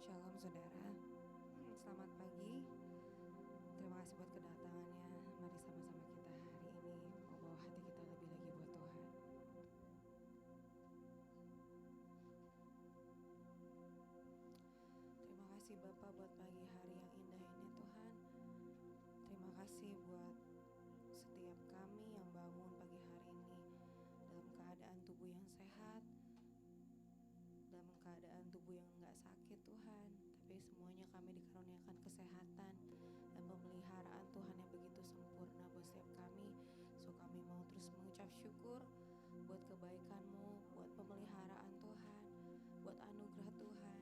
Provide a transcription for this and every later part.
Shalom saudara, selamat pagi. Terima kasih buat kedatangannya. Mari sama-sama kita hari ini membawa hati kita lebih lagi buat Tuhan. Terima kasih Bapa buat pagi hari yang indah ini Tuhan. Terima kasih buat setiap kami yang bangun pagi hari ini dalam keadaan tubuh yang sehat, dalam keadaan tubuh yang gak sakit Tuhan, tapi semuanya kami dikaruniakan kesehatan dan pemeliharaan Tuhan yang begitu sempurna buat setiap kami. So kami mau terus mengucap syukur buat kebaikan-Mu, buat pemeliharaan Tuhan, buat anugerah Tuhan,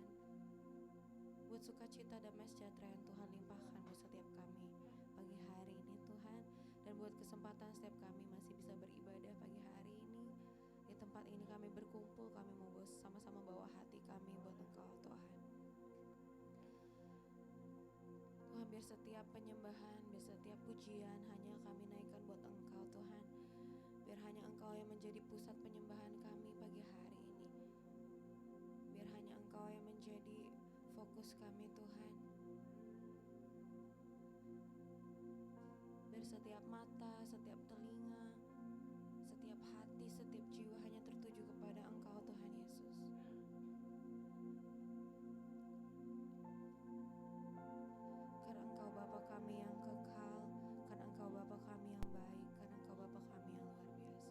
buat sukacita damai sejahtera yang Tuhan limpahkan buat setiap kami pagi hari ini Tuhan. Dan buat kesempatan setiap kami masih bisa beribadah pagi hari ini. Di tempat ini kami berkumpul, kami mau sama-sama bawa hati kami buat Engkau Tuhan. Tuhan, biar setiap penyembahan, biar setiap pujian hanya kami naikkan buat Engkau Tuhan. Biar hanya Engkau yang menjadi pusat penyembahan kami pagi hari ini. Biar hanya Engkau yang menjadi fokus kami Tuhan. Biar setiap mata, setiap telinga, setiap hati, setiap jiwa hanya tertuju kepada Engkau Tuhan Yesus. Karena Engkau Bapa kami yang kekal, karena Engkau Bapa kami yang baik, karena Engkau Bapa kami yang luar biasa.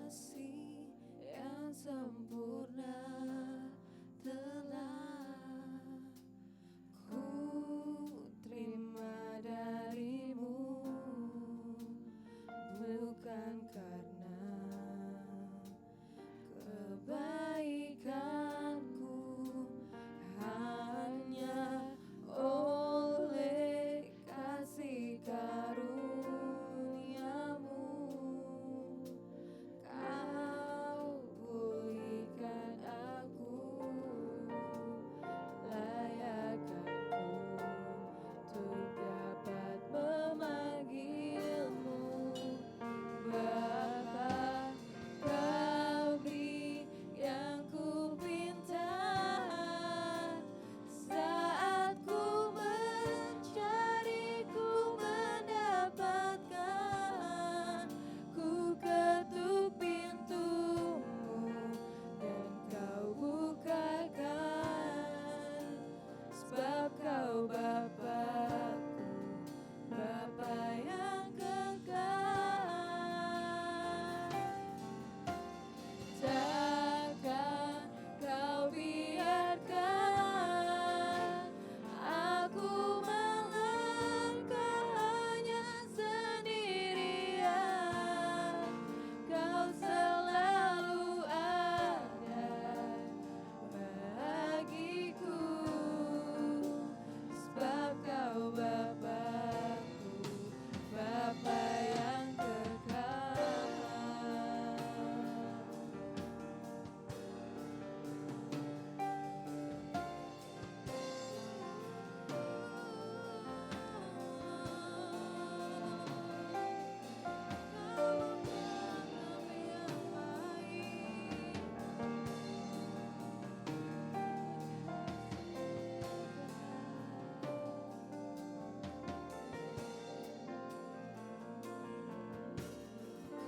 Kasih yang sempurna telah ku terima darimu, bukan karena kebaikanku, hanya oleh kasih karuniamu Kau pulihkan aku, layakkanku untuk dapat memanggilmu Bapa. Kau beri yang ku pinta saat ku mencari, ku mendapatkan. Ku ketuk pintumu dan kau bukakan, sebab kau Bapa-Ku, Bapa yang kekal. Takkan kau biarkan aku melangkah hanya sendirian. Kau selalu ada bagiku, sebab kau Bapa-Ku, Bapa yang kekal. Kau kami yang baik.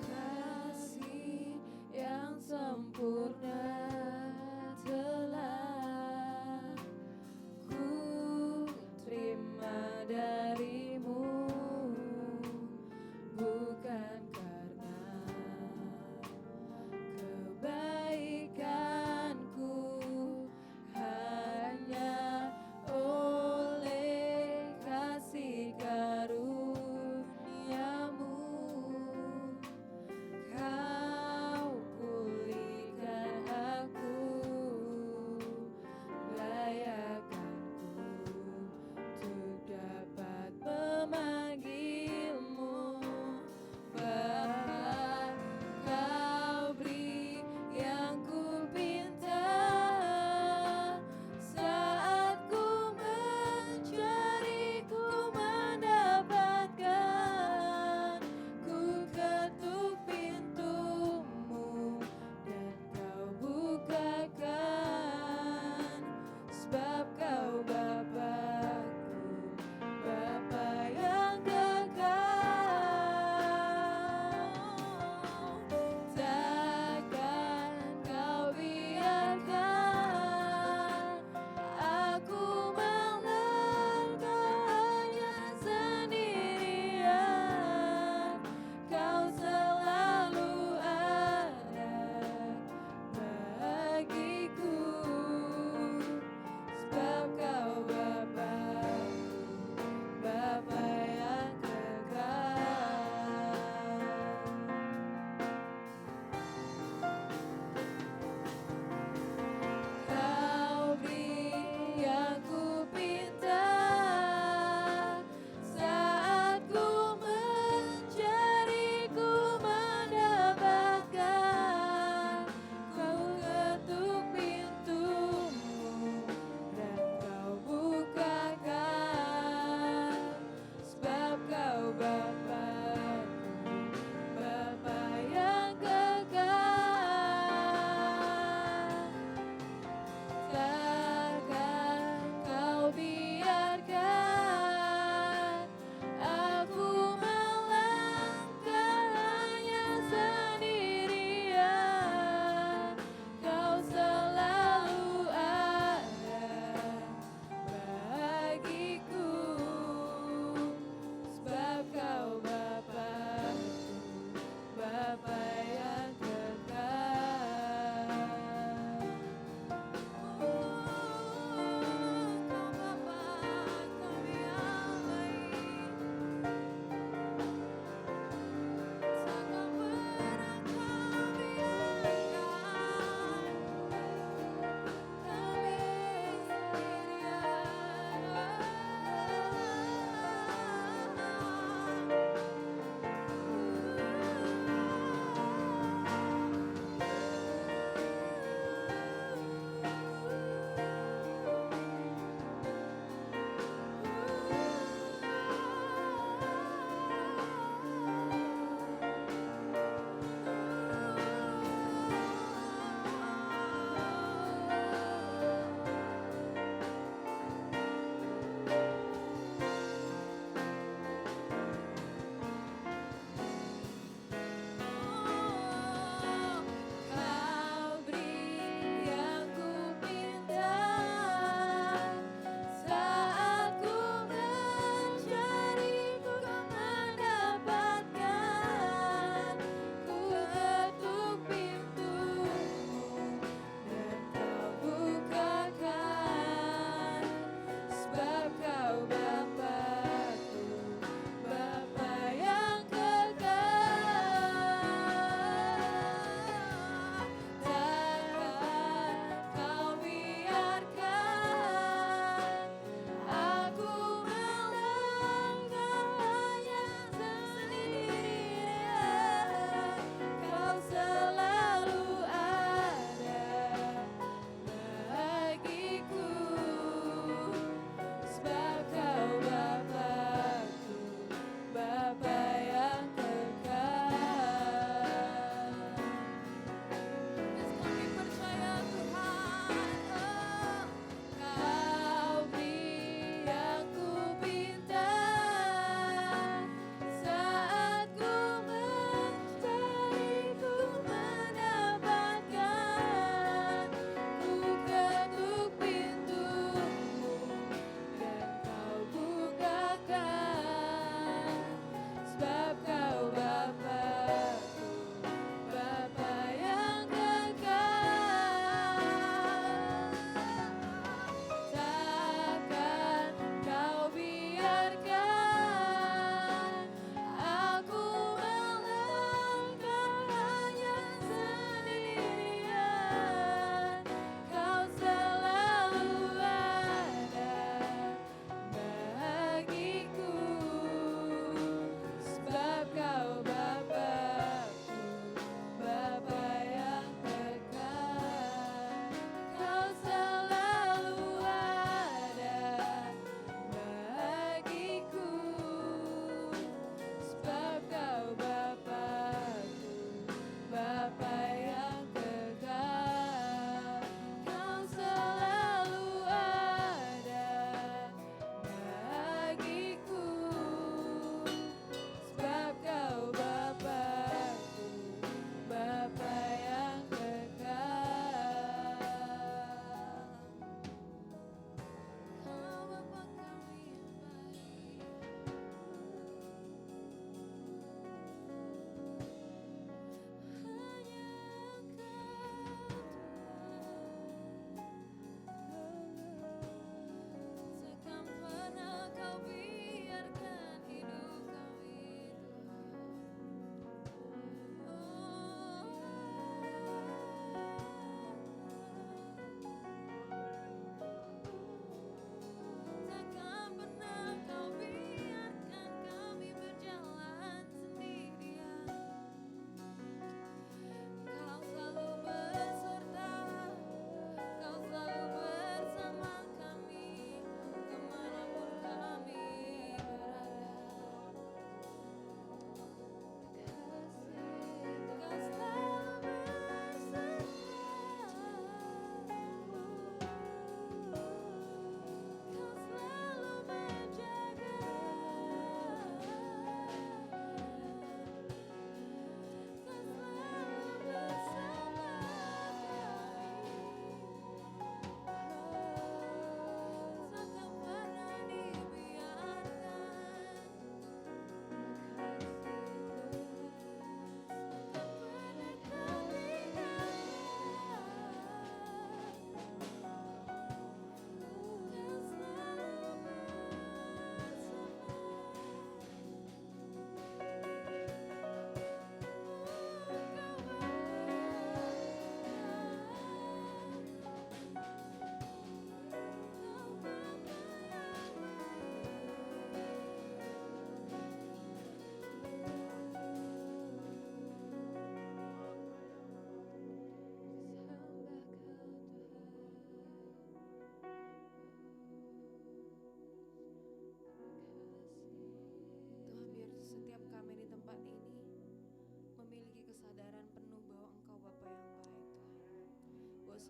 Kasih yang sempurna telah ku terima darimu, bukan karena kebaikanku, hanya oleh kasih karuniamu Kau pulihkan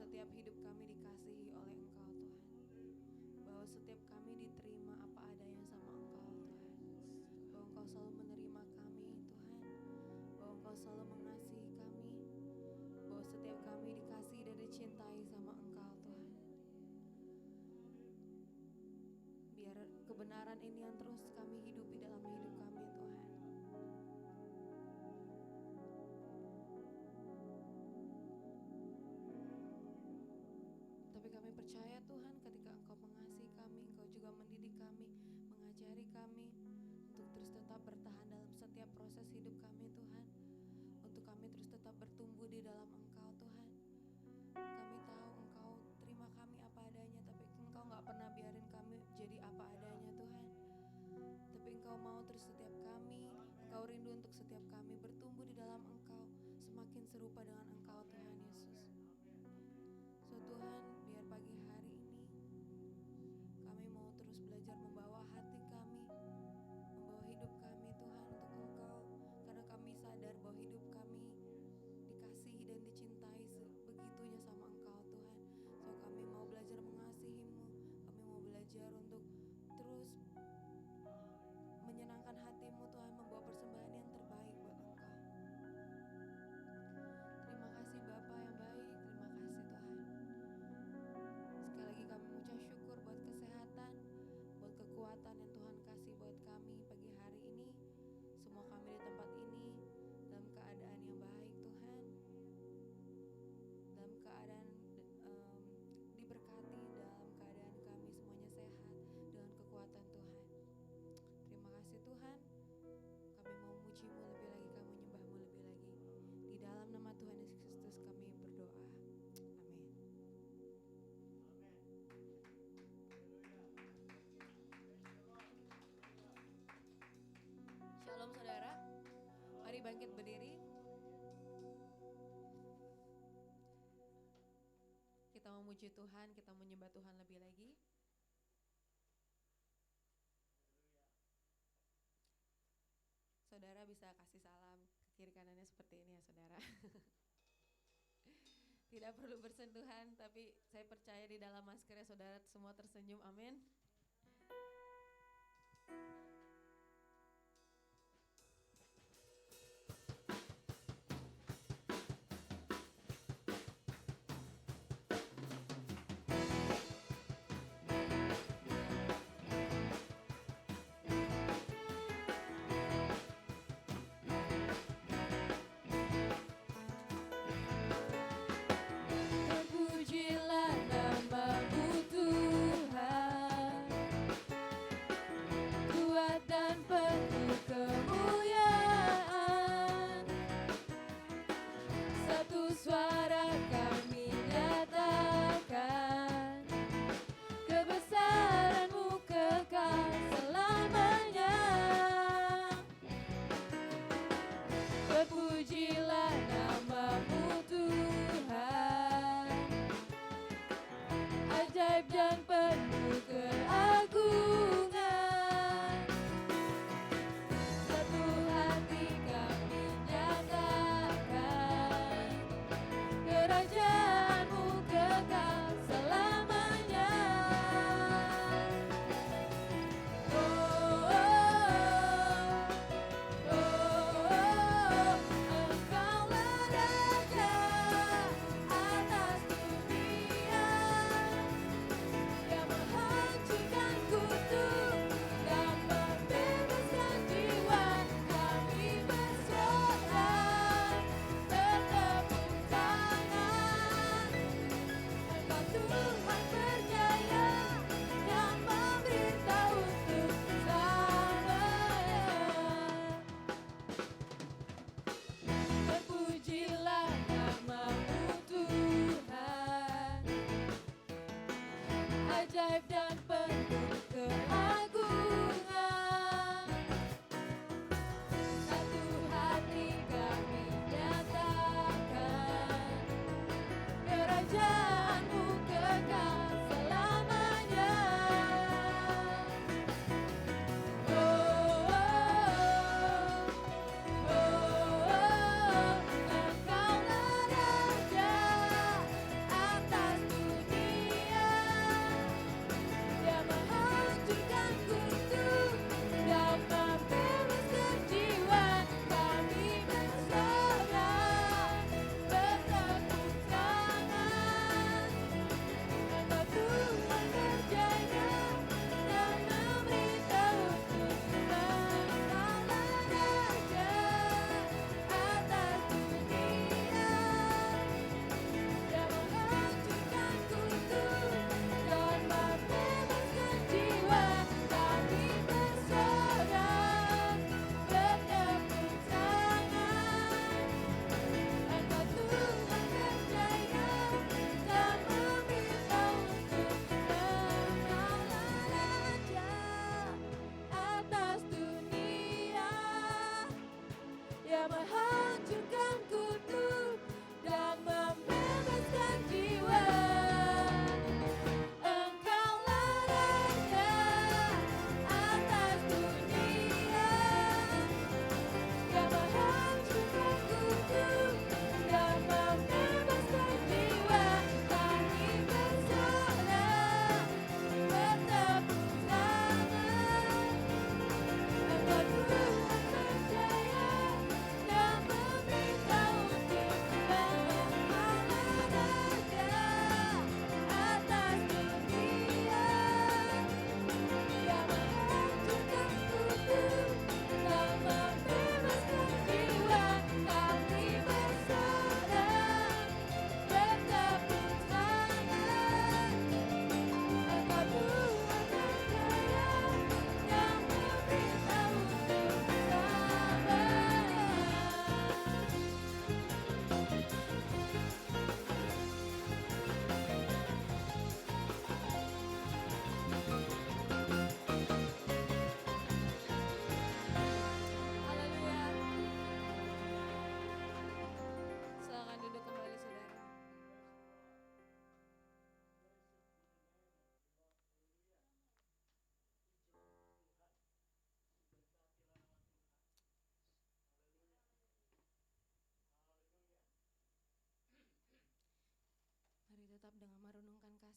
setiap hidup kami dikasihi oleh Engkau Tuhan, bahwa setiap kami diterima apa adanya sama Engkau Tuhan, bahwa Engkau selalu menerima kami Tuhan, bahwa Engkau selalu mengasihi kami, bahwa setiap kami dikasihi dan dicintai sama Engkau Tuhan. Biar kebenaran ini yang terus kami hidupi dalam hidup kami Tuhan. Tapi kami percaya Tuhan, ketika Engkau mengasihi kami, Engkau juga mendidik kami, mengajari kami untuk terus tetap bertahan dalam setiap proses hidup kami Tuhan, untuk kami terus tetap bertumbuh di dalam Engkau Tuhan. Kami tahu Engkau terima kami apa adanya, tapi Engkau gak pernah biarin kami jadi apa adanya Tuhan. Tapi Engkau mau terus setiap kami, Engkau rindu untuk setiap kami bertumbuh di dalam Engkau, semakin serupa dengan Engkau Tuhan Yesus. So Tuhan, biar pagi hari ini kami mau terus belajar membawa hati kami, membawa hidup kami Tuhan untuk Engkau, karena kami sadar bahwa hidup kami dikasihi dan dicintai sebegitunya sama Engkau Tuhan. So kami mau belajar mengasihi-Mu, kami mau belajar untuk terus menyenangkan hati-Mu Tuhan, membawa persembahan yang terbaik buat Engkau. Terima kasih Bapa yang baik, terima kasih Tuhan. Sekali lagi kami mengucap syukur buat kesehatan, buat kekuatan yang Tuhan kasih buat kami pagi hari ini. Semua kami di tempat ini dalam keadaan yang baik Tuhan, dalam keadaan diberkati, dalam keadaan kami semuanya sehat dengan kekuatan Tuhan. Terima kasih Tuhan, kami mau memuji-Mu lebih lagi, kami menyembah-Mu lebih lagi. Di dalam nama Tuhan Yesus Kristus kami berdoa. Amin. Shalom saudara, mari bangkit berdiri. Kita memuji Tuhan, kita menyembah Tuhan lebih lagi. Saudara bisa kasih salam ke kiri kanannya seperti ini ya saudara. Tidak perlu bersentuhan, tapi saya percaya di dalam maskernya saudara semua tersenyum, amin. Terpujilah nama-Mu Tuhan.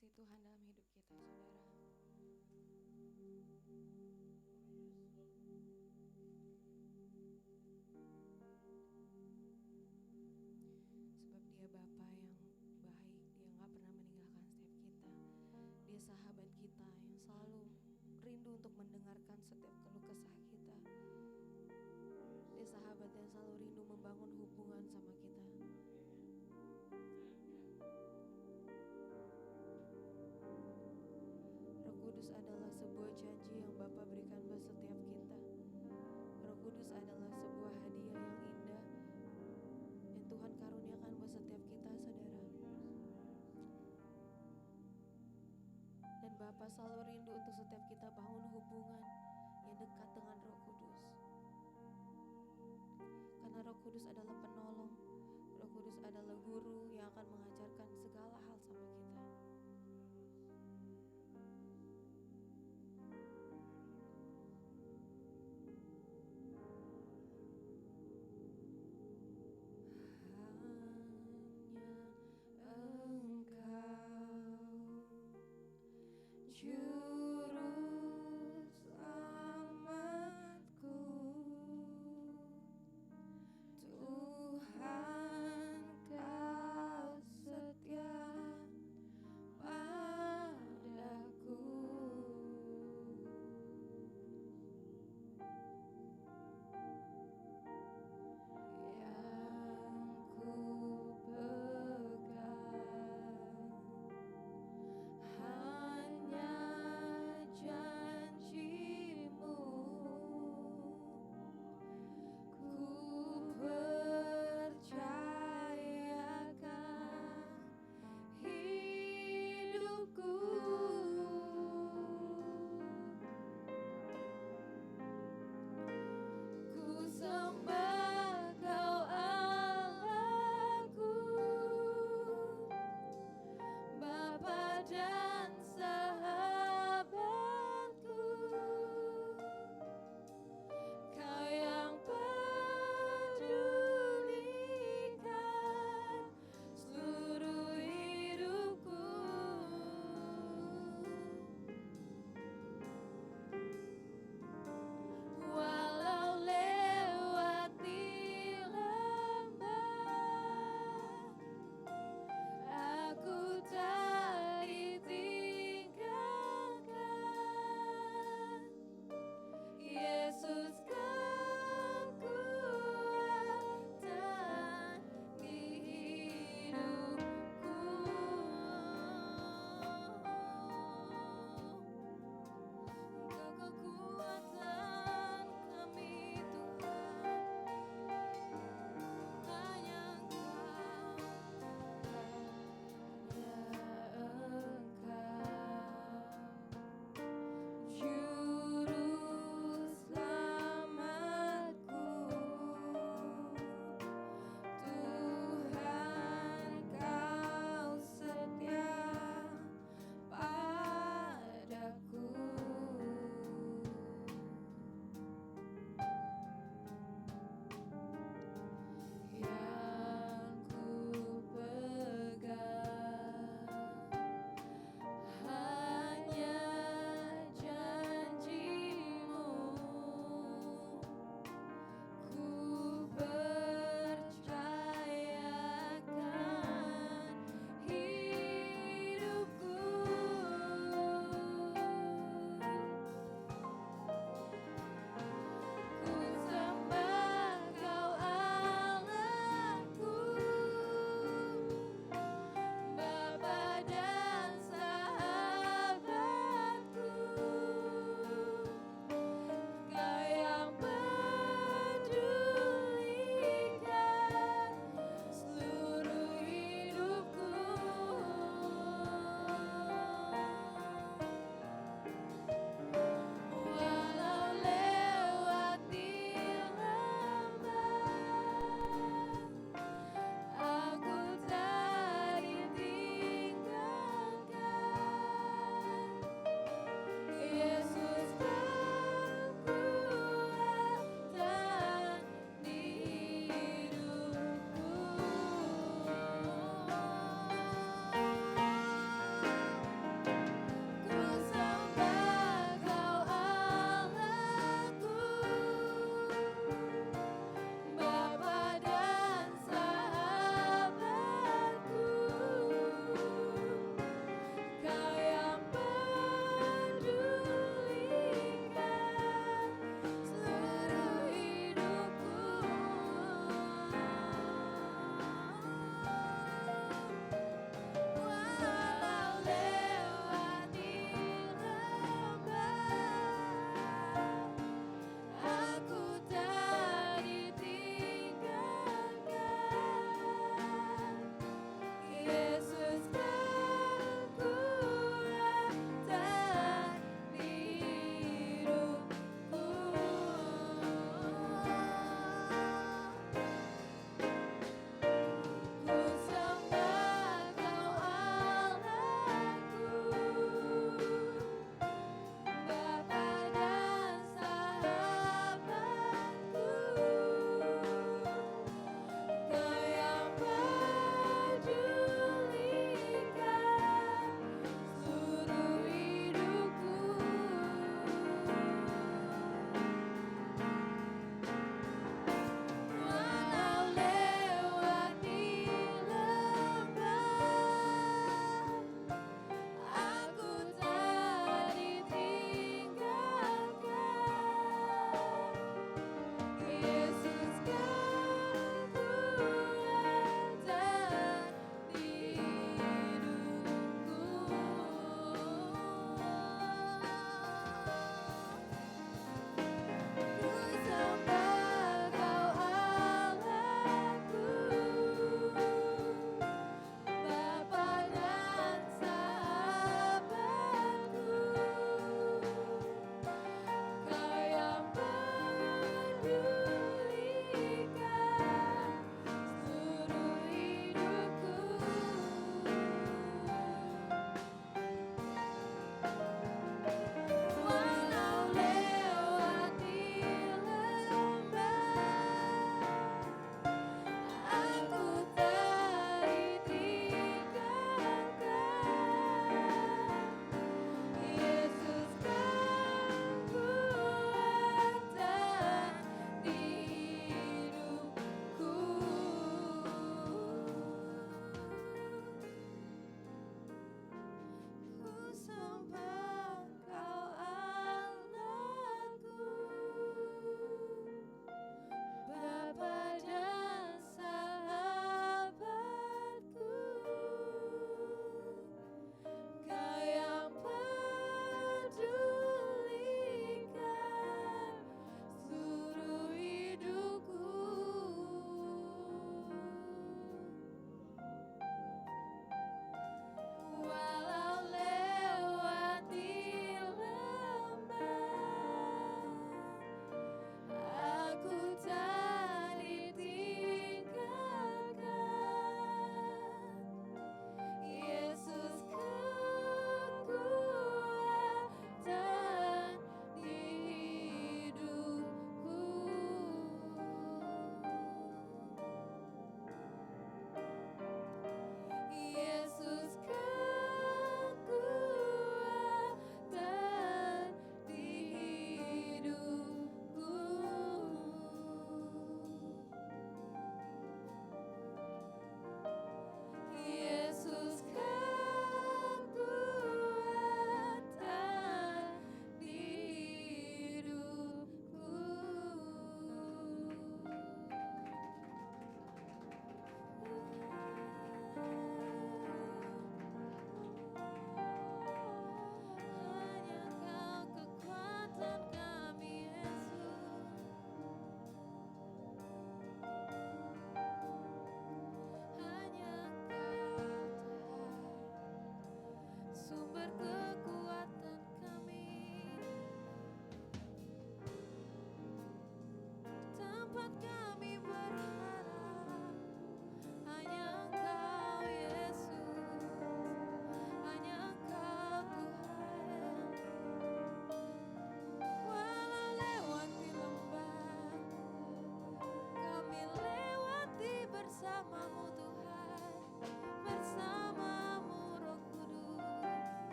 kasih Tuhan dalam hidup kita, saudara. Sebab Dia Bapa yang baik, Dia gak pernah meninggalkan setiap kita. Dia sahabat kita yang selalu rindu untuk mendengarkan setiap keluh kesah kita. Dia sahabat yang selalu rindu membangun hubungan sama kita. Roh Kudus adalah sebuah janji yang Bapa berikan buat setiap kita. Roh Kudus adalah sebuah hadiah yang indah yang Tuhan karuniakan buat setiap kita, saudara. Dan Bapa selalu rindu untuk setiap kita bangun hubungan yang dekat dengan Roh Kudus. Karena Roh Kudus adalah penolong. Roh Kudus adalah guru yang akan mengajarkan segala hal sama kita. Juru selamatku, Tuhan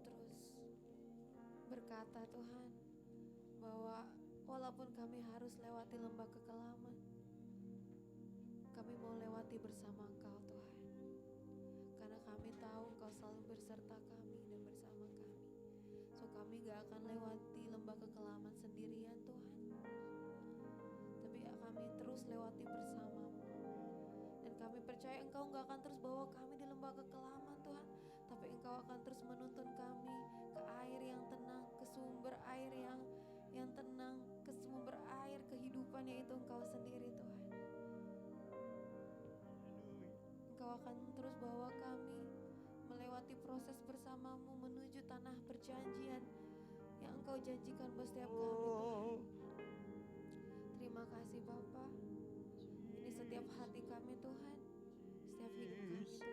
mau terus berkata Tuhan, bahwa walaupun kami harus lewati lembah kekelaman, kami mau lewati bersama Engkau Tuhan. Karena kami tahu Engkau selalu berserta kami dan bersama kami. So kami gak akan lewati lembah kekelaman sendirian Tuhan, tapi kami terus lewati bersamamu. Dan kami percaya Engkau gak akan terus bawa kami di lembah kekelaman Tuhan, tapi Engkau akan terus menuntun kami ke air yang tenang, ke sumber air yang tenang, ke sumber air kehidupan, yaitu Engkau sendiri Tuhan. Engkau akan terus bawa kami melewati proses bersamamu menuju tanah perjanjian yang Engkau janjikan buat setiap kami Tuhan. Terima kasih Bapa. Ini setiap hati kami Tuhan, setiap hidup kami Tuhan.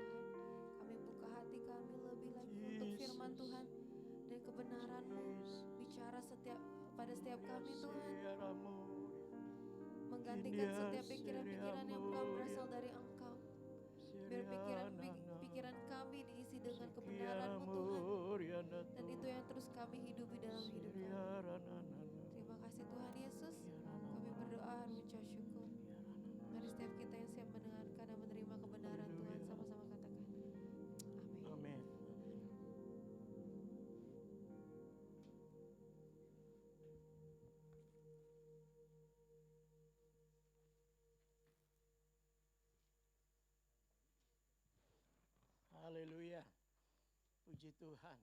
Kami buka hati kami lebih lagi untuk firman Tuhan dan kebenaran-Mu bicara pada setiap kami Tuhan. Menggantikan setiap pikiran-pikiran yang bukan berasal dari Engkau. Biar pikiran kami diisi dengan kebenaran-Mu Tuhan. Dan itu yang terus kami hidupi dalam hidup kami. Terima kasih Tuhan Yesus. Kami berdoa mengucap syukur. Mari setiap kita yang siap mendengarkan dan menerima kebenaran Tuhan, sama-sama katakan amin. Haleluya. Puji Tuhan.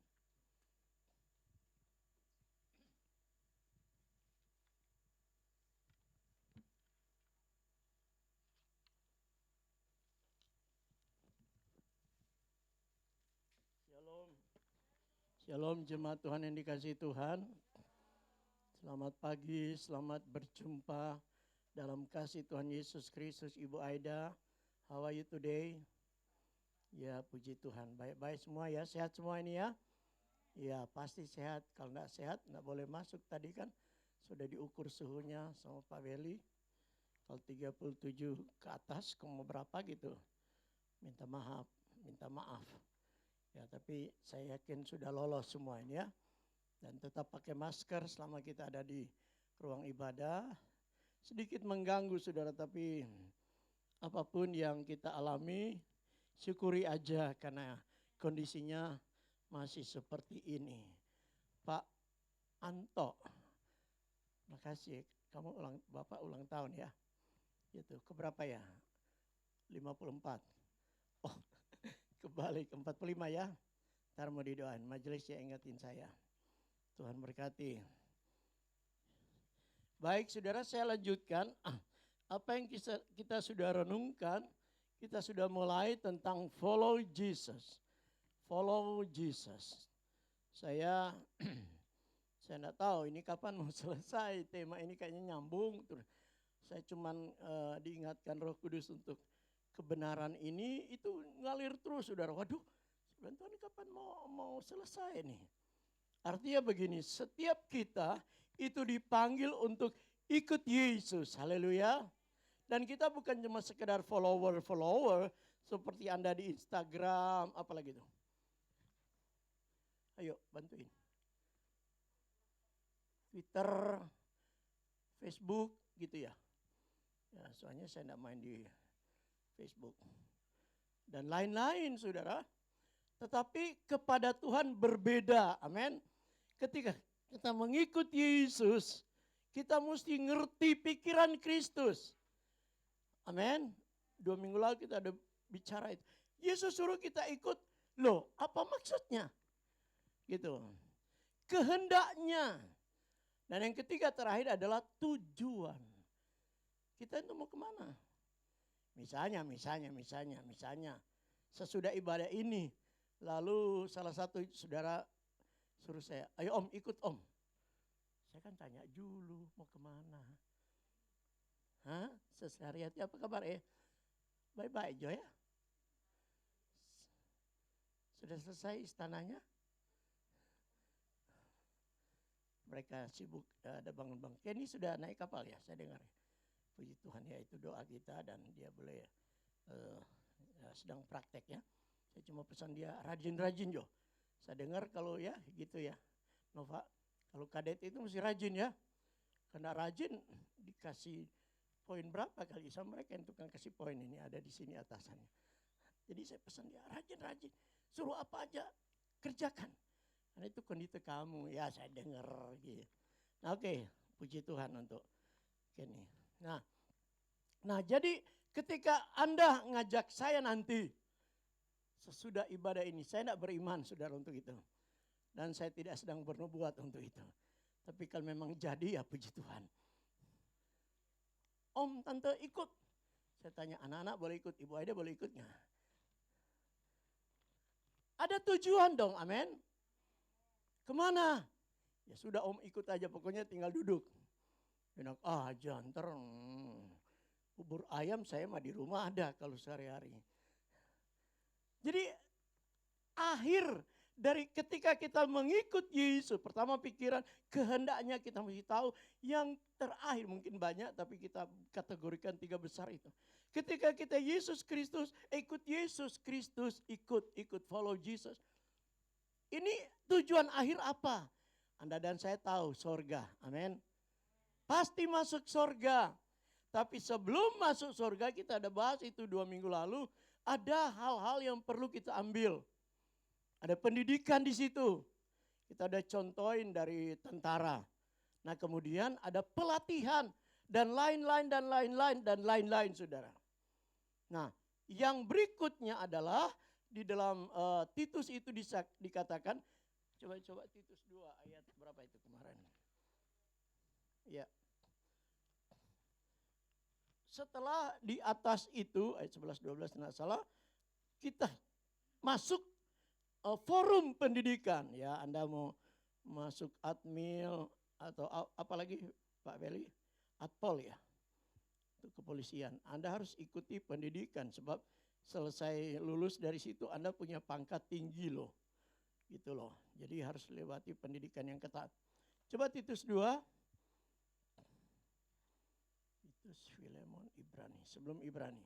Shalom. Shalom jemaat Tuhan yang dikasihi Tuhan. Selamat pagi, selamat berjumpa dalam kasih Tuhan Yesus Kristus. Ibu Aida, how are you today? Ya, puji Tuhan, baik-baik semua ya, sehat semua ini ya. Ya, pasti sehat. Kalau enggak sehat, enggak boleh masuk. Tadi kan sudah diukur suhunya sama Pak Weli. Kalau 37 ke atas, mau berapa gitu. Minta maaf. Ya, tapi saya yakin sudah lolos semua ini ya. Dan tetap pakai masker selama kita ada di ruang ibadah. Sedikit mengganggu saudara, tapi apapun yang kita alami, syukuri aja karena kondisinya masih seperti ini. Pak Anto, makasih, Bapak ulang tahun ya. Gitu, keberapa ya? 54. Oh, kebalik 45 ya. Ntar mau didoain, majelis ya ingetin saya. Tuhan berkati. Baik saudara, saya lanjutkan. Apa yang kita sudah renungkan, kita sudah mulai tentang follow Jesus. Follow Jesus. Saya enggak tahu ini kapan mau selesai, tema ini kayaknya nyambung. Saya cuman diingatkan Roh Kudus untuk kebenaran ini itu ngalir terus saudara. Waduh, Tuhan kapan mau selesai nih? Artinya begini, setiap kita itu dipanggil untuk ikut Yesus. Haleluya. Dan kita bukan cuma sekedar follower seperti Anda di Instagram, apalagi itu. Ayo bantuin. Twitter, Facebook gitu ya. Ya, soalnya saya enggak main di Facebook. Dan lain-lain saudara. Tetapi kepada Tuhan berbeda. Amin. Ketika kita mengikuti Yesus, kita mesti ngerti pikiran Kristus. Amin. 2 minggu lalu kita ada bicara itu. Yesus suruh kita ikut. Loh, apa maksudnya? Gitu. Kehendaknya. Dan yang ketiga terakhir adalah tujuan. Kita itu mau kemana? Misalnya. Sesudah ibadah ini. Lalu salah satu saudara suruh saya, ayo om ikut om. Saya kan tanya dulu mau kemana. Hah? Sesehari-hari apa kabar ya? Baik-baik Jo ya. Sudah selesai istananya? Mereka sibuk ada bangun-bangun. Kenny sudah naik kapal ya saya dengar. Puji Tuhan ya, itu doa kita dan dia boleh sedang praktek ya. Saya cuma pesan dia rajin-rajin Jo. Saya dengar kalau ya gitu ya, Nova, kalau kadet itu mesti rajin ya. Karena rajin dikasih poin berapa kali sama mereka yang tukang kasih poin ini ada di sini atasannya. Jadi saya pesan dia rajin-rajin, suruh apa aja kerjakan. Karena itu kondisi kamu, ya saya dengar gitu. Nah oke, puji Tuhan untuk ini. Nah jadi ketika Anda ngajak saya nanti sesudah ibadah ini, saya tidak beriman saudara untuk itu. Dan saya tidak sedang bernubuat untuk itu. Tapi kalau memang jadi ya puji Tuhan. Om, tante ikut. Saya tanya anak-anak boleh ikut, Ibu Aida boleh ikut nggak? Ada tujuan dong, amin. Kemana? Ya sudah om ikut aja, pokoknya tinggal duduk. Enak aja, ntar bubur ayam saya mah di rumah ada kalau sehari-hari. Jadi akhir dari ketika kita mengikut Yesus, pertama pikiran kehendaknya kita mesti tahu. Yang terakhir mungkin banyak tapi kita kategorikan 3 besar itu. Ketika kita Yesus Kristus, ikut Yesus Kristus, ikut follow Jesus. Ini tujuan akhir apa? Anda dan saya tahu sorga, amin. Pasti masuk sorga. Tapi sebelum masuk sorga kita ada bahas itu 2 minggu lalu. Ada hal-hal yang perlu kita ambil. Ada pendidikan di situ. Kita ada contohin dari tentara. Nah kemudian ada pelatihan dan lain-lain saudara. Nah yang berikutnya adalah di dalam Titus itu dikatakan, coba Titus 2 ayat berapa itu kemarin? Ya. Setelah di atas itu ayat 11-12 tidak salah, kita masuk forum pendidikan ya. Anda mau masuk admil atau apalagi Pak Beli, Atpol ya, itu kepolisian. Anda harus ikuti pendidikan sebab selesai lulus dari situ Anda punya pangkat tinggi loh, gitu loh. Jadi harus lewati pendidikan yang ketat. Coba Titus 2. Titus, Filemon, Ibrani, sebelum Ibrani.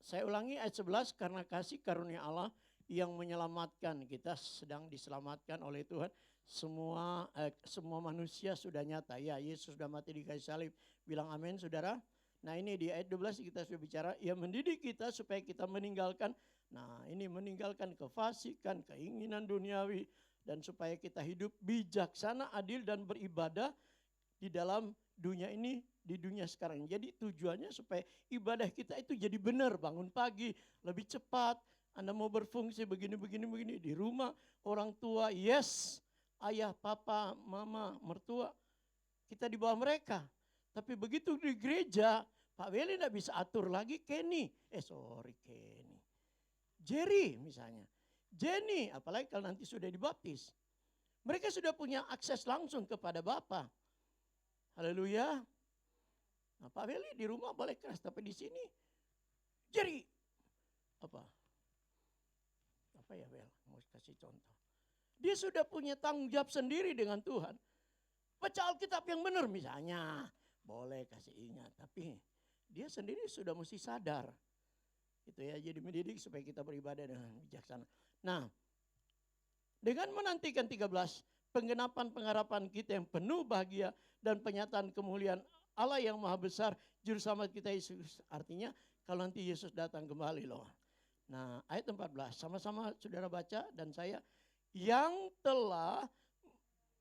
Saya ulangi ayat 11, karena kasih karunia Allah yang menyelamatkan, kita sedang diselamatkan oleh Tuhan. Semua manusia sudah nyata. Ya, Yesus sudah mati di kayu salib. Bilang amin saudara. Nah ini di ayat 12 kita sudah bicara. Ia mendidik kita supaya kita meninggalkan. Nah ini meninggalkan kefasikan, keinginan duniawi. Dan supaya kita hidup bijaksana, adil dan beribadah di dalam dunia ini, di dunia sekarang. Jadi tujuannya supaya ibadah kita itu jadi benar. Bangun pagi, lebih cepat. Anda mau berfungsi begini di rumah. Orang tua, yes. Ayah, papa, mama, mertua. Kita di bawah mereka. Tapi begitu di gereja, Pak Weli tidak bisa atur lagi Kenny. Kenny. Jerry misalnya. Jenny, apalagi kalau nanti sudah dibaptis. Mereka sudah punya akses langsung kepada Bapa. Haleluya. Nah, Pak Weli di rumah boleh keras, tapi di sini Jerry. Apa ya Wel? Mau kasih contoh. Dia sudah punya tanggung jawab sendiri dengan Tuhan. Baca Alkitab yang benar misalnya. Boleh kasih ingat. Tapi dia sendiri sudah mesti sadar. Itu ya, jadi mendidik supaya kita beribadah dengan bijaksana. Nah, dengan menantikan 13, penggenapan pengharapan kita yang penuh bahagia dan penyataan kemuliaan Allah yang maha besar, juru selamat kita Yesus. Artinya kalau nanti Yesus datang kembali loh. Nah ayat 14, sama-sama saudara baca dan saya. Yang telah,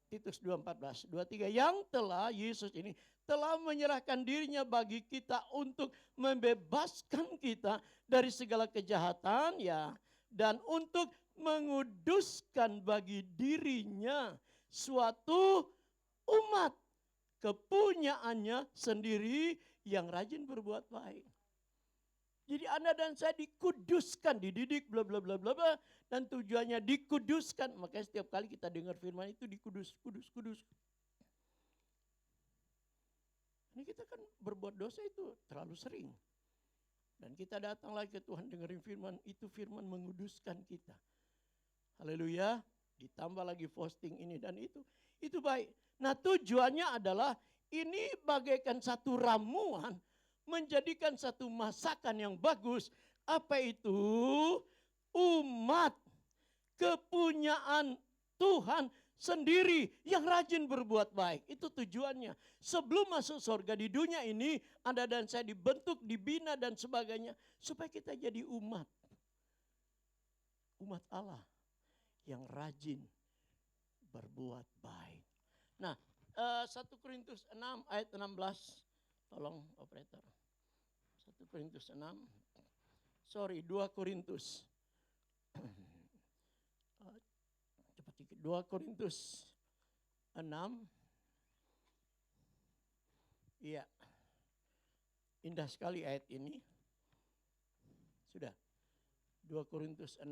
Titus 2:14, 23, yang telah Yesus ini telah menyerahkan dirinya bagi kita untuk membebaskan kita dari segala kejahatan ya, dan untuk menguduskan bagi dirinya suatu umat kepunyaannya sendiri yang rajin berbuat baik. Jadi Anda dan saya dikuduskan, dididik bla bla bla bla bla, dan tujuannya dikuduskan. Makanya setiap kali kita dengar firman itu dikudus. Ini kita kan berbuat dosa itu terlalu sering. Dan kita datang lagi ke Tuhan dengerin firman, itu firman menguduskan kita. Haleluya, ditambah lagi posting ini dan itu baik. Nah tujuannya adalah ini bagaikan satu ramuan, menjadikan satu masakan yang bagus. Apa itu? Umat kepunyaan Tuhan sendiri yang rajin berbuat baik. Itu tujuannya. Sebelum masuk surga di dunia ini, Anda dan saya dibentuk, dibina dan sebagainya. Supaya kita jadi umat. Umat Allah yang rajin berbuat baik. Nah, 1 Korintus 6 ayat 16. Tolong operator. 1 Korintus 6. 2 Korintus. Cepat dikit. 2 Korintus 6. Iya. Indah sekali ayat ini. Sudah. 2 Korintus 6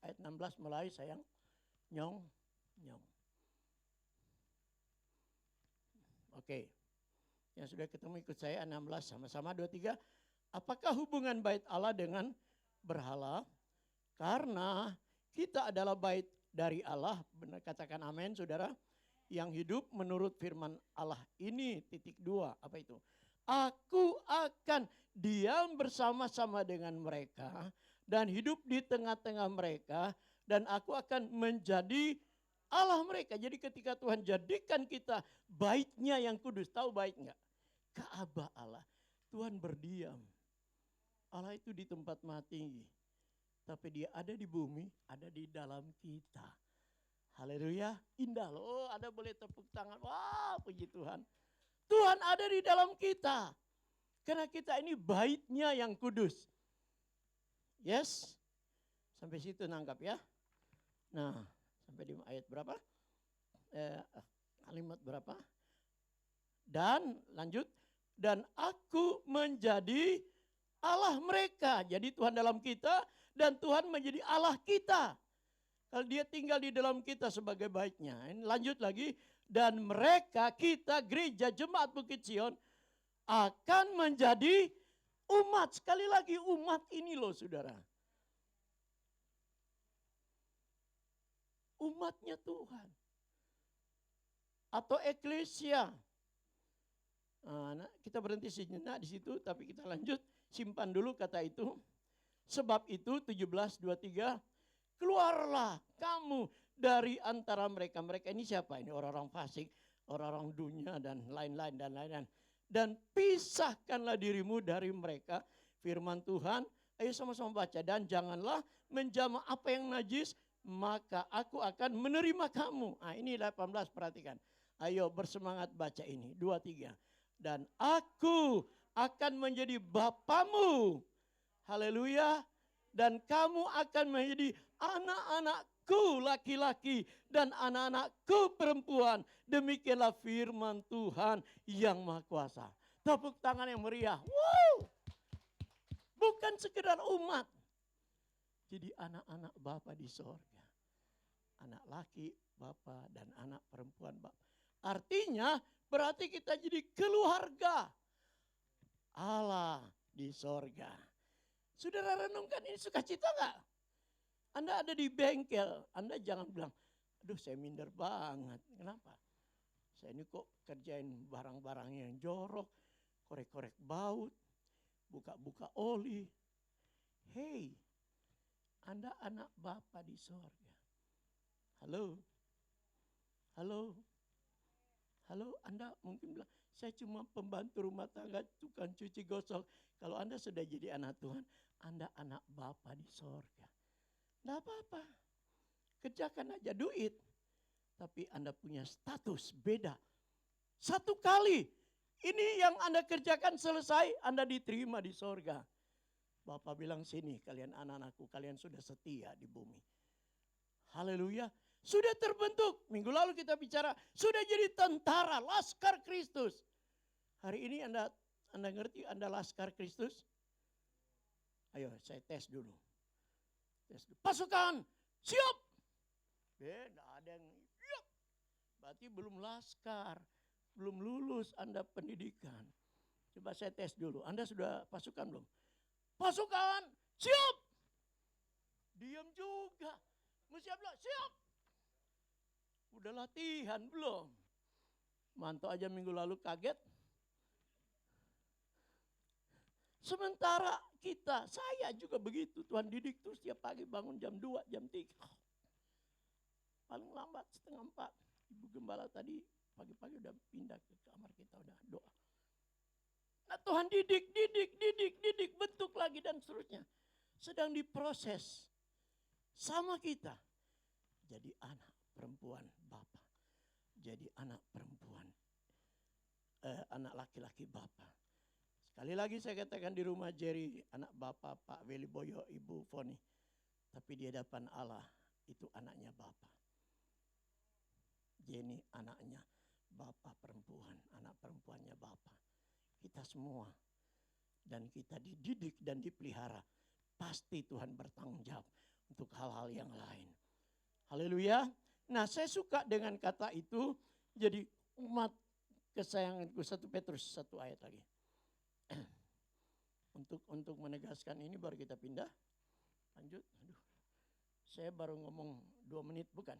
ayat 16 mulai sayang. Nyong. Oke. Yang sudah ketemu ikut saya 16 sama-sama 23. Apakah hubungan bait Allah dengan berhala? Karena kita adalah bait dari Allah. Benar katakan amin saudara. Yang hidup menurut firman Allah ini. 2. Apa itu? Aku akan diam bersama-sama dengan mereka. Dan hidup di tengah-tengah mereka. Dan aku akan menjadi Allah mereka. Jadi ketika Tuhan jadikan kita baitnya yang kudus. Tahu bait enggak? Ka'bah Allah. Tuhan berdiam. Allah itu di tempat maha tinggi. Tapi dia ada di bumi, ada di dalam kita. Haleluya, indah loh. Anda boleh tepuk tangan. Wah, puji Tuhan. Tuhan ada di dalam kita. Karena kita ini baitnya yang kudus. Yes? Sampai situ nangkap ya. Nah, sampai di ayat berapa? Kalimat berapa? Dan lanjut. Dan aku menjadi Allah mereka. Jadi Tuhan dalam kita dan Tuhan menjadi Allah kita. Kalau dia tinggal di dalam kita sebagai baiknya. Ini lanjut lagi. Dan mereka, kita gereja jemaat Bukit Sion akan menjadi umat. Sekali lagi umat ini loh saudara. Umatnya Tuhan. Atau eklesia. Nah, kita berhenti sejenak di situ, tapi kita lanjut. Simpan dulu kata itu. Sebab itu 17:23, keluarlah kamu dari antara mereka. Mereka ini siapa? Ini orang-orang fasik, orang-orang dunia dan lain-lain dan lain-lain. Dan pisahkanlah dirimu dari mereka. Firman Tuhan, ayo sama-sama baca. Dan janganlah menjamah apa yang najis, maka aku akan menerima kamu. Nah ini 18, perhatikan. Ayo bersemangat baca ini. 23. Dan aku akan menjadi bapamu. Haleluya. Dan kamu akan menjadi anak-anakku laki-laki dan anak-anakku perempuan. Demikianlah firman Tuhan yang Maha Kuasa. Tepuk tangan yang meriah. Wow. Bukan sekedar umat. Jadi anak-anak Bapa di sorga. Anak laki Bapa dan anak perempuan Bapa. Artinya berarti kita jadi keluarga Allah di sorga. Saudara renungkan ini sukacita enggak? Anda ada di bengkel, Anda jangan bilang, aduh saya minder banget. Kenapa? Saya ini kok kerjain barang-barang yang jorok, korek-korek baut, buka-buka oli. Hei, Anda anak Bapa di sorga. Halo? Halo? Halo, Anda mungkin bilang, saya cuma pembantu rumah tangga, tukang cuci gosok. Kalau Anda sudah jadi anak Tuhan, Anda anak Bapa di sorga. Tidak apa-apa, kerjakan aja duit. Tapi Anda punya status beda. Satu kali, ini yang Anda kerjakan selesai, Anda diterima di sorga. Bapak bilang sini, kalian anak-anakku, kalian sudah setia di bumi. Haleluya. Sudah terbentuk, minggu lalu kita bicara, sudah jadi tentara, Laskar Kristus. Hari ini Anda ngerti Anda Laskar Kristus? Ayo saya tes dulu. Pasukan, siap. Tidak ada yang siap. Berarti belum Laskar, belum lulus Anda pendidikan. Coba saya tes dulu, Anda sudah pasukan belum? Pasukan, siap. Diam juga. Mesti bilang, siap. Udah latihan belum? Manto aja minggu lalu kaget. Sementara saya juga begitu. Tuhan didik terus tiap pagi bangun jam 2, jam 3. Paling lambat 3:30. Ibu gembala tadi pagi-pagi udah pindah ke kamar kita, udah doa. Nah Tuhan didik, bentuk lagi dan seterusnya. Sedang diproses sama kita. Jadi anak perempuan Bapa. Jadi anak perempuan, anak laki-laki Bapa. Sekali lagi saya katakan di rumah Jerry, anak Bapak Pak Weli Boyo, Ibu Foni. Tapi di hadapan Allah itu anaknya Bapak. Jenny anaknya Bapak perempuan, anak perempuannya Bapak. Kita semua. Dan kita dididik dan dipelihara. Pasti Tuhan bertanggung jawab untuk hal-hal yang lain. Haleluya. Nah saya suka dengan kata itu. Jadi umat kesayanganku, 1 Petrus 1 ayat lagi. Untuk menegaskan ini baru kita pindah. Lanjut. Aduh, saya baru ngomong 2 menit bukan?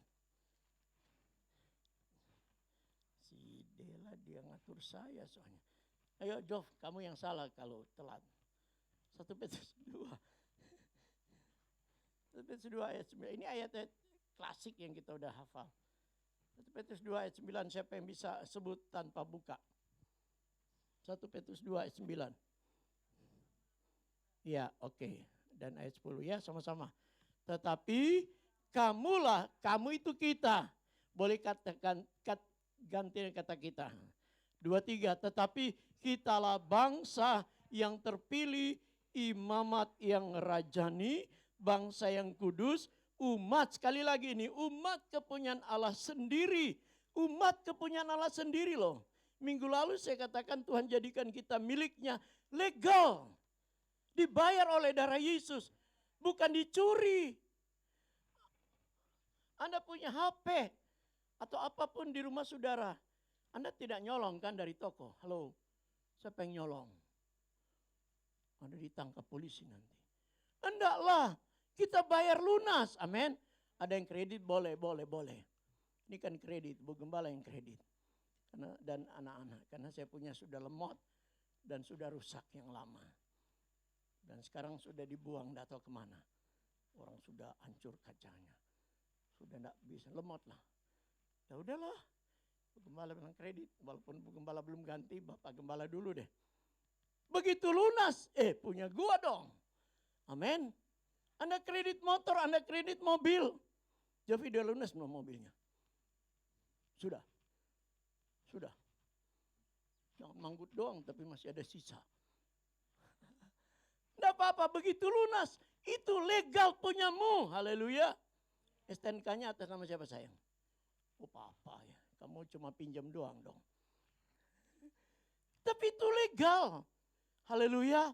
Si Dela dia ngatur saya soalnya. Ayo Jov, kamu yang salah kalau telat. 1 Petrus 2. 1 Petrus 2 ayat 9. Ini ayat-ayat klasik yang kita udah hafal. 1 Petrus 2 ayat 9, siapa yang bisa sebut tanpa buka? 1 Petrus 2 ayat 9. Ya, oke. Dan ayat 10 ya, sama-sama. Tetapi kamu itu kita. Boleh katakan ganti kata kita. 2, 3. Tetapi kitalah bangsa yang terpilih, imamat yang rajani, bangsa yang kudus, umat, sekali lagi ini, umat kepunyaan Allah sendiri. Umat kepunyaan Allah sendiri loh. Minggu lalu saya katakan Tuhan jadikan kita miliknya legal. Dibayar oleh darah Yesus. Bukan dicuri. Anda punya HP atau apapun di rumah saudara. Anda tidak nyolong kan dari toko. Halo, siapa yang nyolong? Anda ditangkap polisi nanti. Enggaklah. Kita bayar lunas, amin. Ada yang kredit, boleh. Ini kan kredit, Bu Gembala yang kredit. Dan anak-anak, karena saya punya sudah lemot dan sudah rusak yang lama. Dan sekarang sudah dibuang, tidak tahu kemana. Orang sudah hancur kacanya. Sudah tidak bisa, lemot lah. Ya udahlah, Bu Gembala memang kredit. Walaupun Bu Gembala belum ganti, Bapak Gembala dulu deh. Begitu lunas, punya gua dong. Amin. Anda kredit motor, Anda kredit mobil. Jadi dia lunas belum mobilnya? Sudah. Jangan manggut doang, tapi masih ada sisa. Tidak apa-apa, begitu lunas. Itu legal punyamu. Haleluya. STNK-nya atas nama siapa sayang? Oh papa ya, kamu cuma pinjam doang dong. Tapi itu legal. Haleluya.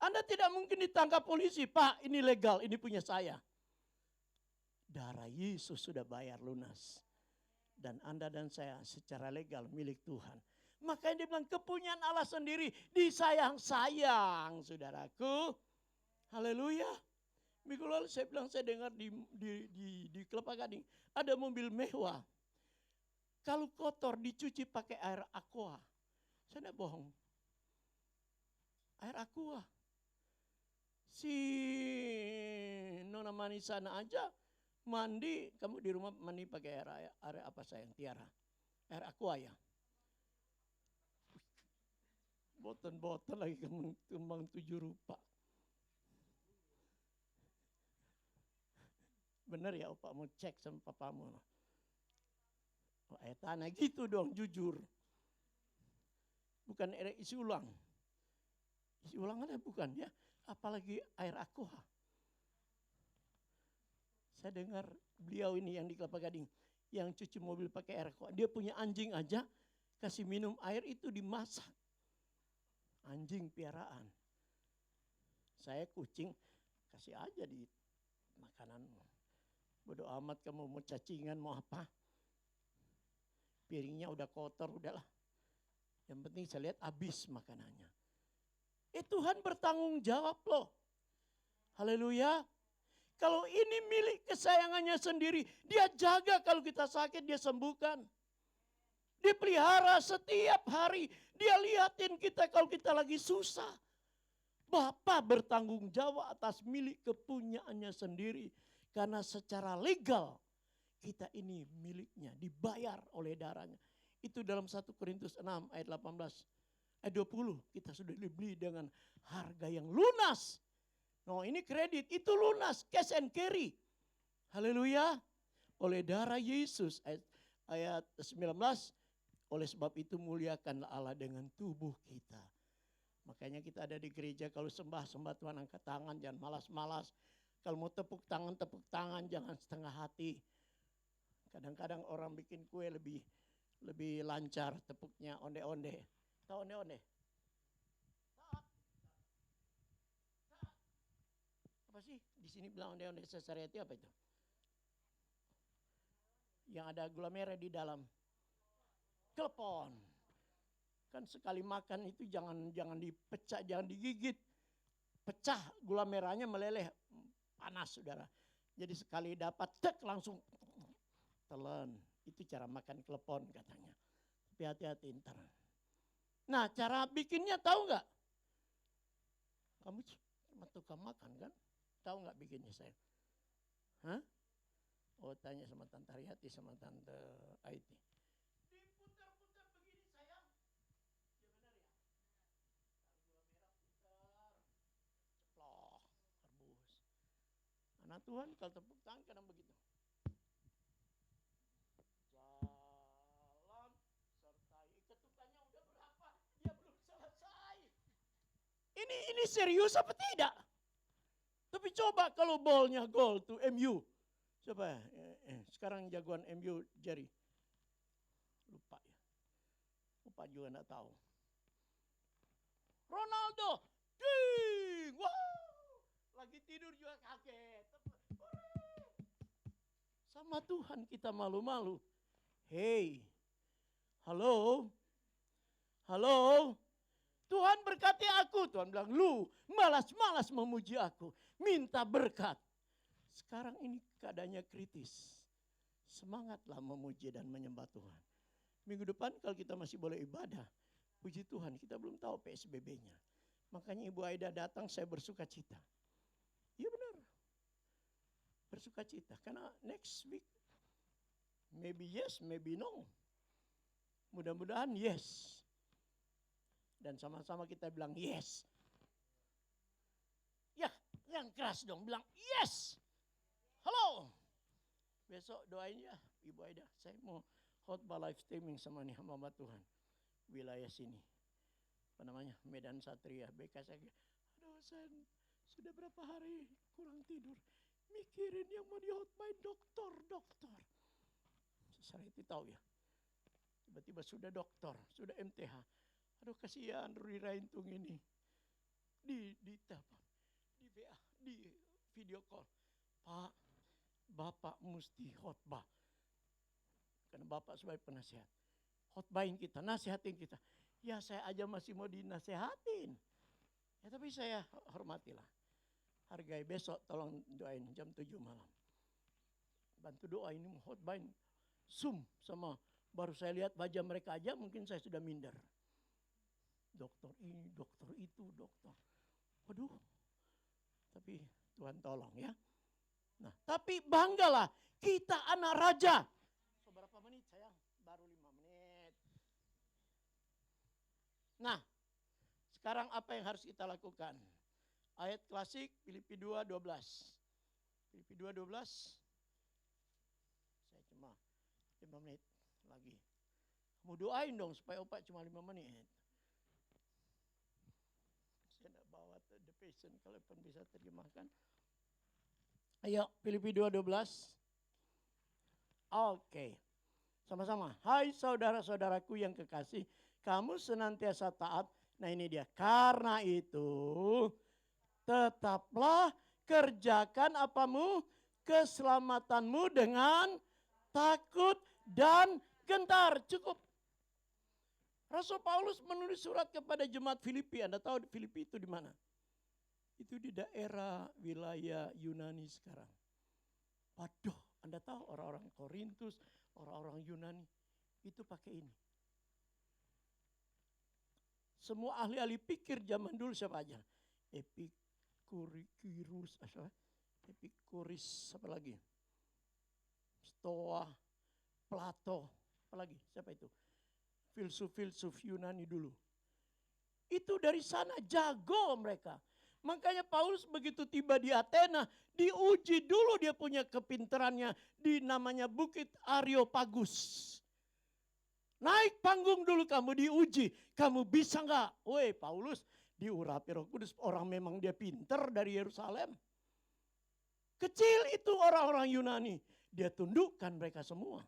Anda tidak mungkin ditangkap polisi, Pak ini legal, ini punya saya. Darah Yesus sudah bayar lunas. Dan Anda dan saya secara legal milik Tuhan. Makanya dia bilang kepunyaan Allah sendiri disayang-sayang saudaraku. Haleluya. Minggu lalu saya bilang saya dengar di Kelapa Gading ada mobil mewah. Kalau kotor dicuci pakai air aqua. Saya tidak bohong. Air aqua. Si Nona Manisana aja mandi, kamu di rumah mandi pakai air apa sayang? Tiara. Air aqua ya. Botol-botol lagi kembang 7 rupa. Bener ya opak mau cek sama papamu. Oh, air tanah gitu dong jujur. Bukan air isi ulang. Isi ulang ada bukan ya? Apalagi air aqua. Saya dengar beliau ini yang di Kelapa Gading. Yang cuci mobil pakai air aqua. Dia punya anjing aja. Kasih minum air itu dimasak. Anjing piaraan. Saya kucing. Kasih aja di makanan. Bodoh amat kamu mau cacingan mau apa. Piringnya udah kotor udahlah. Yang penting saya lihat habis makanannya. Tuhan bertanggung jawab loh. Haleluya. Kalau ini milik kesayangannya sendiri, dia jaga kalau kita sakit dia sembuhkan. dipelihara setiap hari. Dia liatin kita kalau kita lagi susah. Bapa bertanggung jawab atas milik kepunyaannya sendiri. Karena secara legal kita ini miliknya, dibayar oleh darahnya. Itu dalam 1 Korintus 6 ayat 18, ayat 20. Kita sudah dibeli dengan harga yang lunas. No, ini kredit, itu lunas, cash and carry. Haleluya. Oleh darah Yesus, ayat 19. Oleh sebab itu muliakanlah Allah dengan tubuh kita. Makanya kita ada di gereja, kalau sembah Tuhan angkat tangan, jangan malas-malas. Kalau mau tepuk tangan, jangan setengah hati. Kadang-kadang orang bikin kue lebih lancar tepuknya, onde-onde. Tahu onde-onde? Apa sih? Di sini bilang onde-onde sesariati apa itu? Yang ada gula merah di dalam. Klepon. Kan sekali makan itu jangan dipecah, jangan digigit. Pecah, gula merahnya meleleh. Panas, saudara. Jadi sekali dapat, tek langsung telan. Itu cara makan klepon katanya. Tapi hati-hati ntar. Nah, cara bikinnya tahu nggak? Kamu cuma tukang makan kan? Tahu nggak bikinnya saya? Hah? Oh, tanya sama Tante Haryati sama Tante Aiti. Diputar-putar begini sayang. Ya benar ya? Gula merah putar. Ceplok, rebus. Anak Tuhan kalau tepuk tangan kadang begitu. Jalan sertai. Ketukannya udah berapa? Ya belum selesai. Ini serius apa tidak? Tapi coba kalau bolnya gol tuh MU. Coba sekarang jagoan MU Jerry. Lupa ya. Lupa juga enggak tahu. Ronaldo. Ding! Wow! Lagi tidur juga kaget. Sama Tuhan kita malu-malu. Hey. Halo. Halo. Tuhan berkati aku. Tuhan bilang, lu malas-malas memuji aku. Minta berkat. Sekarang ini keadaannya kritis. Semangatlah memuji dan menyembah Tuhan. Minggu depan kalau kita masih boleh ibadah. Puji Tuhan, kita belum tahu PSBB-nya. Makanya Ibu Aida datang, saya bersuka cita. Iya benar. Bersuka cita. Karena next week, maybe yes, maybe no. Mudah-mudahan yes. Dan sama-sama kita bilang yes. Ya, yang keras dong, bilang yes. Halo. Besok doain ya Ibu Aida. Saya mau khotbah live streaming sama nih hamba Tuhan. Wilayah sini. Apa namanya? Medan Satria. BK saya. Aduh, saya sudah berapa hari kurang tidur. Mikirin yang mau dihotbain dokter. Saya itu tahu ya. Tiba-tiba sudah dokter, sudah MTH. Aduh kasihan Ruri Raintung ini. Di telepon, di WA, di video call. Pak, Bapak mesti khotbah. Karena Bapak sebagai penasihat. Khotbahin kita, nasihatin kita. Ya saya aja masih mau dinasehatin. Ya tapi saya hormatilah. Hargai besok tolong doain jam 7 malam. Bantu doa ini mau khotbahin. Zoom sama baru saya lihat wajah mereka aja mungkin saya sudah minder. Dokter ini, dokter itu, dokter. Waduh. Tapi Tuhan tolong ya. Nah, tapi banggalah kita anak raja. So, berapa menit sayang? Baru 5 menit. Nah, sekarang apa yang harus kita lakukan? Ayat klasik Filipi 2:12. Filipi 2:12. Saya cuma 5 menit lagi. Kamu doain dong supaya opak cuma 5 menit. Saya nak bawa the patient kalau pun bisa terjemahkan. Ayo Filipi 2:12. Oke. Sama-sama. Hai saudara-saudaraku yang kekasih, kamu senantiasa taat. Nah ini dia. Karena itu tetaplah kerjakan apamu? Keselamatanmu dengan takut dan gentar. Cukup. Rasul Paulus menulis surat kepada jemaat Filipi. Anda tahu Filipi itu di mana? Itu di daerah wilayah Yunani sekarang. Waduh, Anda tahu orang-orang Korintus, orang-orang Yunani itu pakai ini. Semua ahli-ahli pikir zaman dulu siapa aja? Epikuris, apa lagi? Stoa, Plato, apa lagi? Siapa itu? Filsuf-filsuf Yunani dulu. Itu dari sana jago mereka. Makanya Paulus begitu tiba di Athena, diuji dulu dia punya kepintarannya di namanya Bukit Areopagus. Naik panggung dulu kamu diuji, kamu bisa enggak? Woi Paulus, diurapi Roh Kudus, orang memang dia pintar dari Yerusalem. Kecil itu orang-orang Yunani, dia tundukkan mereka semua.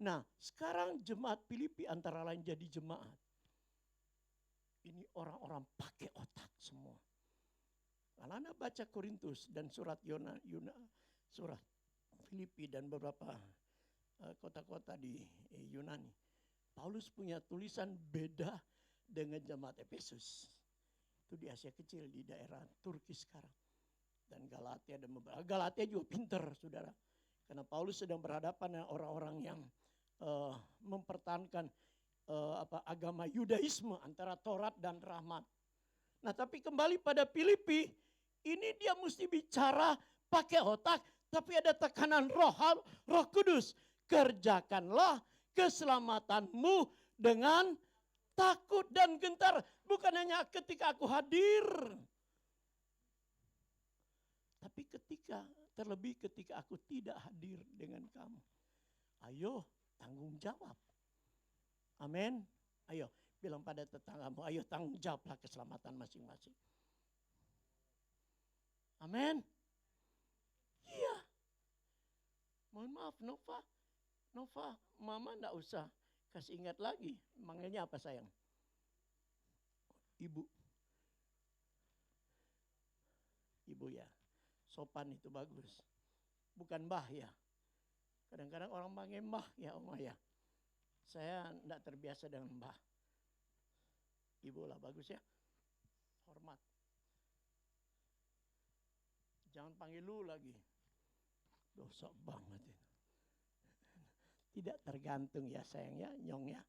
Nah, sekarang jemaat Filipi antara lain jadi jemaat. Ini orang-orang pakai otak semua. Kalau Anda baca Korintus dan surat surat Filipi dan beberapa kota-kota di Yunani, Paulus punya tulisan beda dengan jemaat Efesus. Itu di Asia Kecil, di daerah Turki sekarang. Dan Galatia dan Galatia juga pintar, saudara. Karena Paulus sedang berhadapan dengan orang-orang yang mempertahankan agama Yudaisme antara Taurat dan Rahmat. Nah, tapi kembali pada Filipi, ini dia mesti bicara pakai otak, tapi ada tekanan Roh Kudus. Kerjakanlah keselamatanmu dengan takut dan gentar, bukan hanya ketika aku hadir, tapi terlebih ketika aku tidak hadir dengan kamu. Ayo tanggung jawab. Amin. Ayo bilang pada tetanggamu, ayo tanggung jawablah keselamatan masing-masing. Amin. Iya. Mohon maaf Nova, mama enggak usah kasih ingat lagi. Manggilnya apa sayang? Ibu. Ibu ya. Sopan itu bagus. Bukan mbah ya. Kadang-kadang orang panggil mbah ya Oma ya. Saya enggak terbiasa dengan mbah. Ibu lah bagus ya. Hormat. Jangan panggil lu lagi. Dosa banget itu. Tidak tergantung ya sayang ya, nyong ya.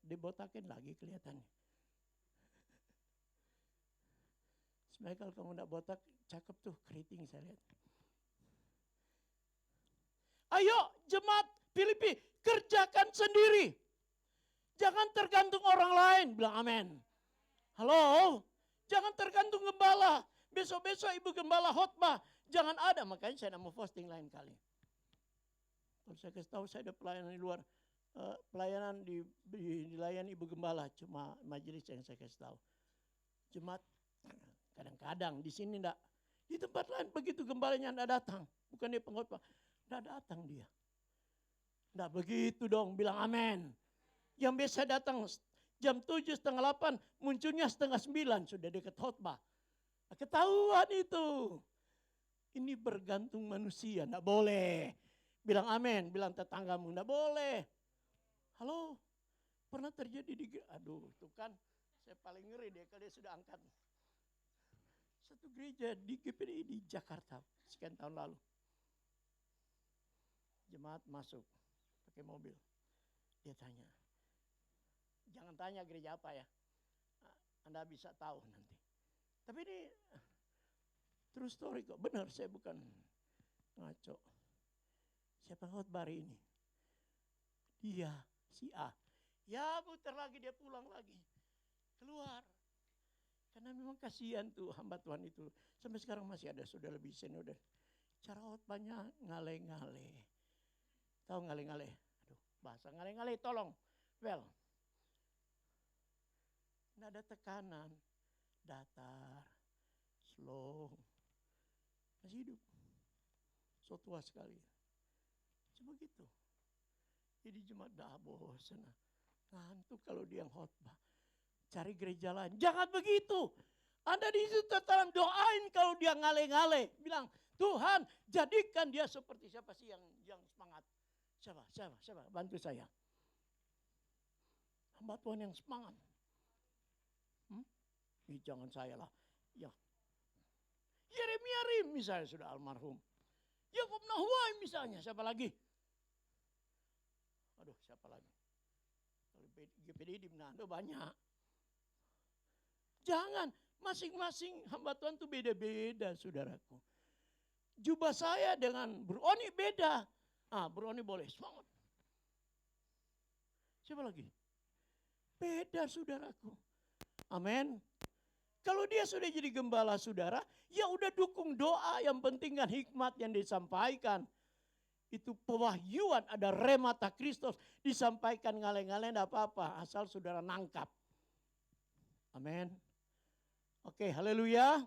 Dibotakin lagi kelihatannya. Sebenarnya kalau kamu enggak botak, cakep tuh, keriting saya lihat. Ayo jemaat Filipi, kerjakan sendiri. Jangan tergantung orang lain, bilang amin. Halo, jangan tergantung gembala. Besok-besok ibu gembala khotbah, jangan ada. Makanya saya mau posting lain kali. Kalau saya kasih tahu saya ada pelayanan di luar, pelayanan dilayani ibu gembala, cuma majelis yang saya kasih tahu. Jemaat kadang-kadang di sini enggak, di tempat lain begitu gembalanya enggak datang, bukan dia pengkhotbah, enggak datang dia. Enggak begitu dong, bilang amin. Yang biasa datang jam 7, setengah 8, munculnya setengah 9, sudah dekat khotbah. Ketahuan itu. Ini bergantung manusia, enggak boleh. Bilang amin, bilang tetanggamu, enggak boleh. Halo, pernah terjadi aduh tuh kan, saya paling ngeri deh kalau dia sudah angkat. Satu gereja di GPDI di Jakarta, sekian tahun lalu. Jemaat masuk, pakai mobil. Dia tanya, jangan tanya gereja apa ya, Anda bisa tahu nanti. Tapi ini true story kok, benar saya bukan ngaco. Siapa khotbah hari ini? Dia, si A. Ya putar lagi, dia pulang lagi. Keluar. Karena memang kasihan tuh hamba Tuhan itu. Sampai sekarang masih ada, sudah lebih senior. Cara khotbahnya ngale-ngale. Tahu ngale-ngale? Aduh, bahasa ngale-ngale tolong. Well, nggak ada tekanan. Datar, slow. Masih hidup. So tua sekali. Cuma gitu. Jadi jemaat dah bosan. Ngantuk kalau dia yang khotbah. Cari gereja lain. Jangan begitu. Anda di situ tetap doain kalau dia ngale-ngale. Bilang, Tuhan jadikan dia seperti siapa sih yang semangat. Siapa? Bantu saya. Hamba Tuhan yang semangat. Jangan saya lah. Ya. Yeremia Rim misalnya sudah almarhum. Yakub Nahuai misalnya. Siapa lagi? Aduh, siapa lagi? Kalau GPD di Manado banyak. Jangan, masing-masing hamba Tuhan itu beda-beda, saudaraku. Jubah saya dengan Bro Oni beda. Bro Oni boleh, semangat. Siapa lagi? Beda, saudaraku. Amin. Kalau dia sudah jadi gembala saudara, ya udah dukung doa, yang penting kan hikmat yang disampaikan. Itu pewahyuan, ada remata Kristus, disampaikan ngale-ngale enggak apa-apa, asal saudara nangkap. Amin. Oke, haleluya.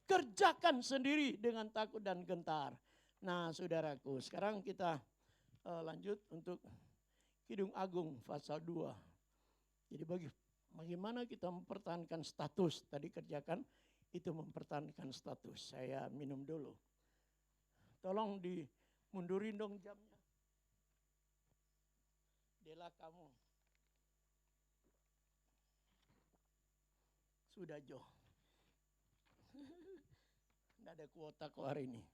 Kerjakan sendiri dengan takut dan gentar. Nah, saudaraku, sekarang kita lanjut untuk Kidung Agung pasal 2. Jadi bagaimana kita mempertahankan status? Tadi kerjakan itu mempertahankan status. Saya minum dulu. Tolong dimundurin dong jamnya. Dela kamu. Sudah Jo. Tidak ada kuota kok hari ini.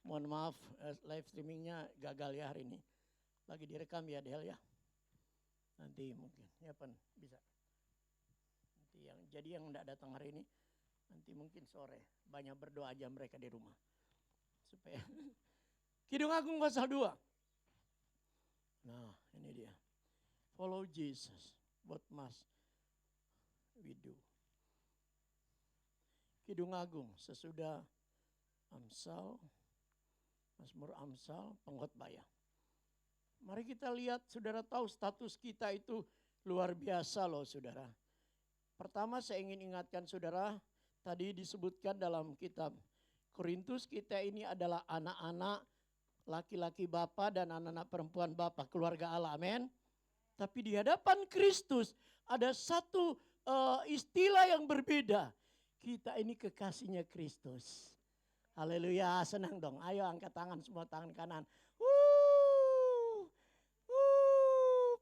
Mohon maaf, live streamingnya gagal ya hari ini. Lagi direkam ya Del ya. Nanti mungkin ya bisa. Jadi yang tidak datang hari ini, nanti mungkin sore. Banyak berdoa aja mereka di rumah. Supaya Kidung Agung pasal 2. Nah, ini dia. Follow Jesus. What must we do? Kidung Agung sesudah Amsal, Mazmur Amsal, Pengkhotbah. Mari kita lihat, saudara tahu status kita itu luar biasa loh saudara. Pertama saya ingin ingatkan saudara, tadi disebutkan dalam kitab Korintus, kita ini adalah anak-anak laki-laki Bapa dan anak-anak perempuan Bapa, keluarga Allah, amin. Tapi di hadapan Kristus ada satu istilah yang berbeda. Kita ini kekasihnya Kristus. Haleluya, senang dong. Ayo angkat tangan semua, tangan kanan.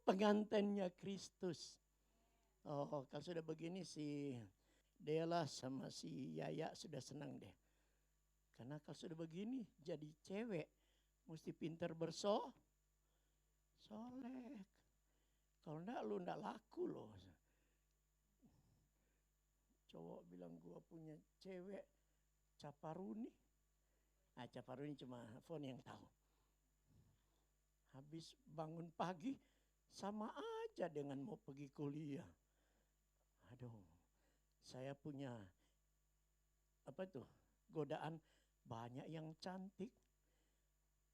Pengantinnya Kristus. Oh, kalau sudah begini si Dela sama si Yaya sudah senang deh. Karena kalau sudah begini jadi cewek mesti pintar solek. Kalau enggak lu enggak laku loh. Cowok bilang gua punya cewek caparuni. Caparuni cuma phone yang tahu. Habis bangun pagi sama aja dengan mau pergi kuliah. Aduh, saya punya godaan banyak yang cantik.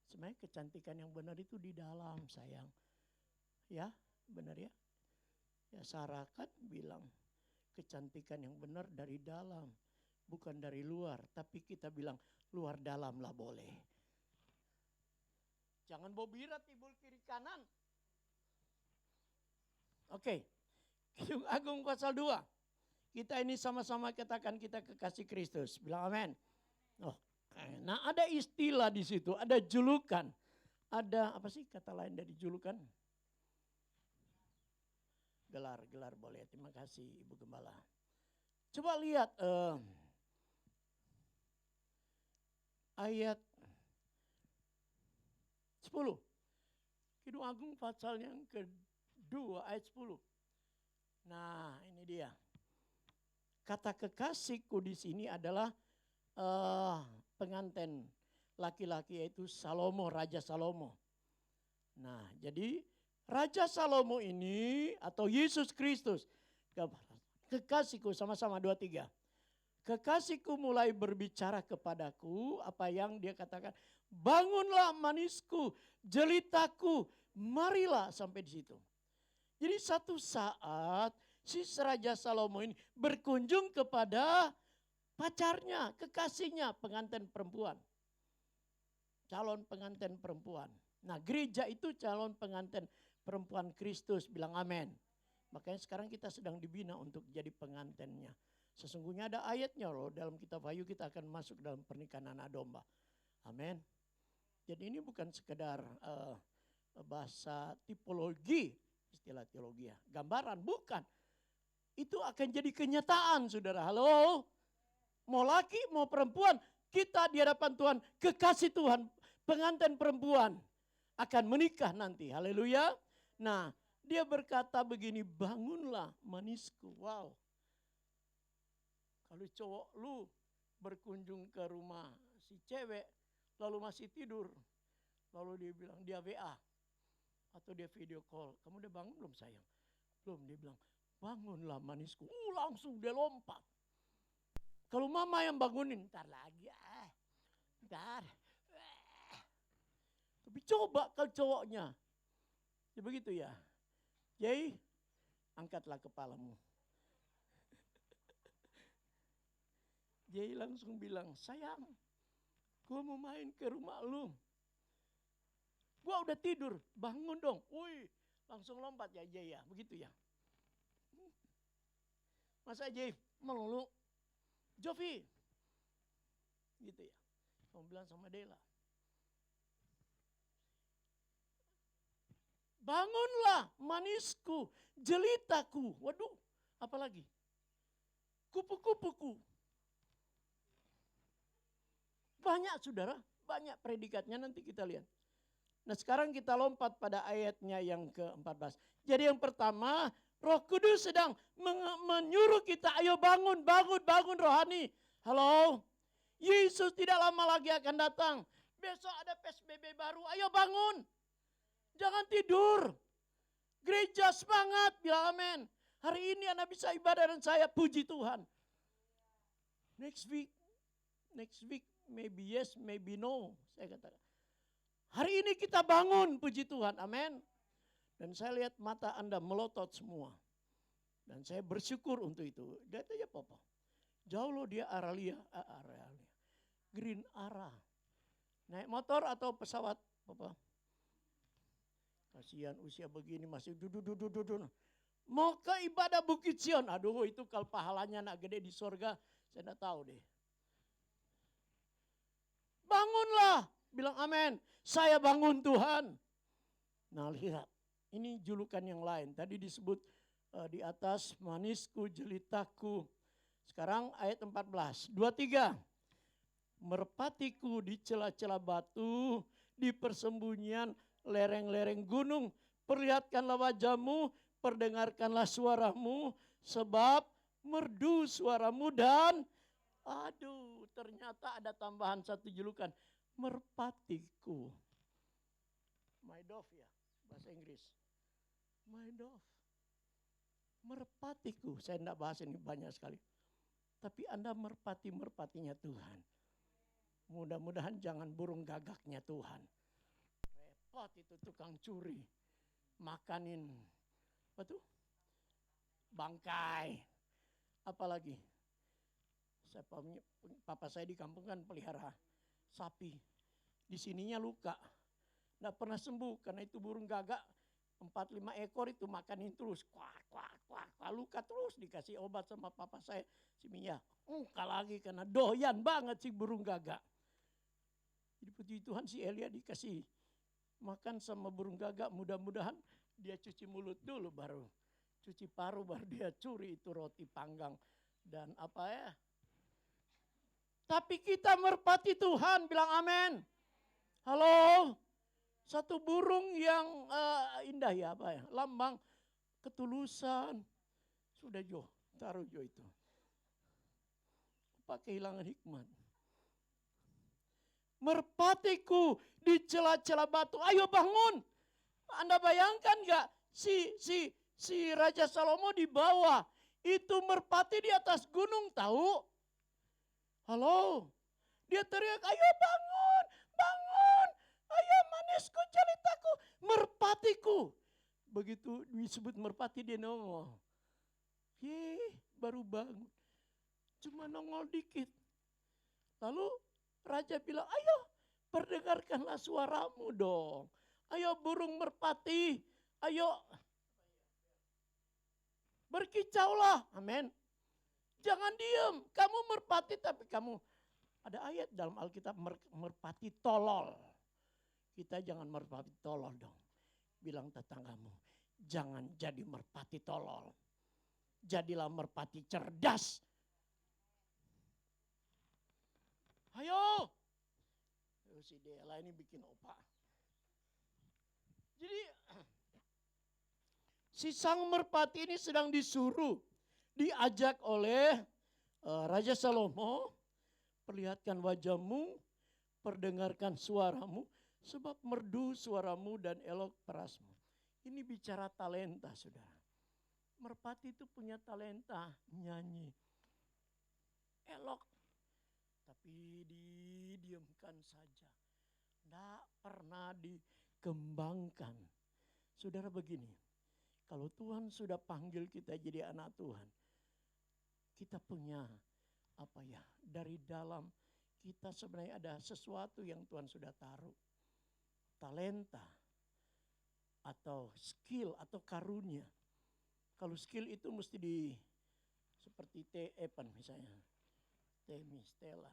Sebenarnya kecantikan yang benar itu di dalam, sayang. Ya, benar ya. Ya Sarah kan bilang kecantikan yang benar dari dalam, bukan dari luar. Tapi kita bilang luar dalam lah boleh. Jangan bobirat tibul kiri kanan. Oke, Kidung Agung pasal 2. Kita ini sama-sama katakan kita kekasih Kristus. Bilang amin. Oh, nah ada istilah di situ, ada julukan. Ada apa sih kata lain dari julukan? Gelar boleh. Terima kasih Ibu Gembala. Coba lihat ayat 10. Kidung Agung pasal yang kedua ayat 10. Nah, ini dia. Kata kekasihku di sini adalah pengantin laki-laki, yaitu Salomo, Raja Salomo. Nah, jadi Raja Salomo ini atau Yesus Kristus, kekasihku, sama-sama 2-3. Kekasihku mulai berbicara kepadaku, apa yang dia katakan, bangunlah manisku, jelitaku, marilah, sampai di situ. Jadi satu saat si Raja Salomo ini berkunjung kepada pacarnya, kekasihnya, pengantin perempuan. Calon pengantin perempuan. Nah, gereja itu calon pengantin perempuan Kristus, bilang amin. Makanya sekarang kita sedang dibina untuk jadi pengantinnya. Sesungguhnya ada ayatnya loh, dalam kitab Wahyu kita akan masuk dalam pernikahan anak domba. Amin. Jadi ini bukan sekedar bahasa tipologi, istilah teologi ya, gambaran, bukan. Itu akan jadi kenyataan, saudara. Halo, mau laki mau perempuan, kita di hadapan Tuhan, kekasih Tuhan, pengantin perempuan akan menikah nanti. Haleluya. Nah, Dia berkata begini, bangunlah manisku. Wow. Kalau cowok lu berkunjung ke rumah si cewek, lalu masih tidur. Lalu dia bilang, dia WA. Atau dia video call. Kamu udah bangun belum sayang? Belum, dia bilang, bangunlah manisku. Langsung dia lompat. Kalau mama yang bangunin, ntar lagi ntar. Tapi coba kalau cowoknya. Ya begitu ya. Jadi, angkatlah kepalamu. Jadi langsung bilang, sayang, gue mau main ke rumah lu. Gue udah tidur, bangun dong. Wih, langsung lompat ya Jay ya, begitu ya. Masa Jay melulu, Jovi. Gitu ya. Kamu bilang sama Dela. Bangunlah manisku, jelitaku. Waduh, apalagi? Kupu-kupuku. Banyak saudara, banyak predikatnya, nanti kita lihat. Nah sekarang kita lompat pada ayatnya yang ke-14. Jadi yang pertama, Roh Kudus sedang menyuruh kita, ayo bangun, bangun, bangun rohani. Halo, Yesus tidak lama lagi akan datang. Besok ada PSBB baru, ayo bangun. Jangan tidur. Gereja semangat, bilang amin. Hari ini Anda bisa ibadah dan saya puji Tuhan. Next week maybe yes, maybe no. Saya katakan. Hari ini kita bangun, puji Tuhan, amin. Dan saya lihat mata Anda melotot semua. Dan saya bersyukur untuk itu. Lihat aja Papa. Jauh loh dia Aralia. Green Ara. Naik motor atau pesawat Papa? Kasihan usia begini masih duduk. Mau ke ibadah Bukit Sion. Aduh itu kalau pahalanya nak gede di sorga. Saya tidak tahu deh. Bangunlah. Bilang amin. Saya bangun Tuhan. Nah lihat. Ini julukan yang lain. Tadi disebut di atas manisku, jelitaku. Sekarang ayat 14. 23. Merpatiku di celah-celah batu. Di persembunyian lereng-lereng gunung. Perlihatkanlah wajahmu. Perdengarkanlah suaramu. Sebab merdu suaramu dan aduh ternyata ada tambahan satu julukan. Merpatiku. My dove ya, bahasa Inggris. My dove. Merpatiku. Saya tidak bahas ini banyak sekali. Tapi Anda merpatinya Tuhan. Mudah-mudahan jangan burung gagaknya Tuhan. Repot itu tukang curi. Makanin. Apa tuh? Bangkai. Apalagi? Papa saya di kampung kan pelihara sapi. Di sininya luka. Nggak pernah sembuh karena itu burung gagak 4-5 ekor itu makanin terus. Kuak. Luka terus dikasih obat sama papa saya. Si Mia. Luka lagi karena doyan banget si burung gagak. Jadi puji Tuhan si Elia dikasih makan sama burung gagak. Mudah-mudahan dia cuci mulut dulu baru. Cuci paru baru dia curi itu roti panggang. Dan apa ya. Tapi kita merpati Tuhan, bilang amin. Halo, satu burung yang indah ya, apa ya, lambang ketulusan. Sudah Jo, taruh Jo itu. Pakai kehilangan hikmat. Merpatiku di celah-celah batu, ayo bangun. Anda bayangkan gak si Raja Salomo di bawah, itu merpati di atas gunung tahu? Halo, dia teriak, ayo bangun, bangun, ayo manisku, jelitaku, merpatiku. Begitu disebut merpati dia nongol. Baru bangun, cuma nongol dikit. Lalu raja bilang, ayo perdengarkanlah suaramu dong. Ayo burung merpati, ayo berkicaulah, amin. Jangan diam, kamu merpati tapi kamu, ada ayat dalam Alkitab merpati tolol. Kita jangan merpati tolol dong. Bilang tetanggamu, jangan jadi merpati tolol. Jadilah merpati cerdas. Ayo. Si Dela ini bikin opa. Jadi Si sang merpati ini sedang disuruh, diajak oleh Raja Salomo, perlihatkan wajahmu, perdengarkan suaramu, sebab merdu suaramu dan elok perasmu. Ini bicara talenta, saudara. Merpati itu punya talenta nyanyi. Elok, tapi didiamkan saja. Tidak pernah dikembangkan. Saudara begini, kalau Tuhan sudah panggil kita jadi anak Tuhan, kita punya dari dalam kita sebenarnya ada sesuatu yang Tuhan sudah taruh. Talenta atau skill atau karunia. Kalau skill itu mesti seperti Evan misalnya, Temi, Stella.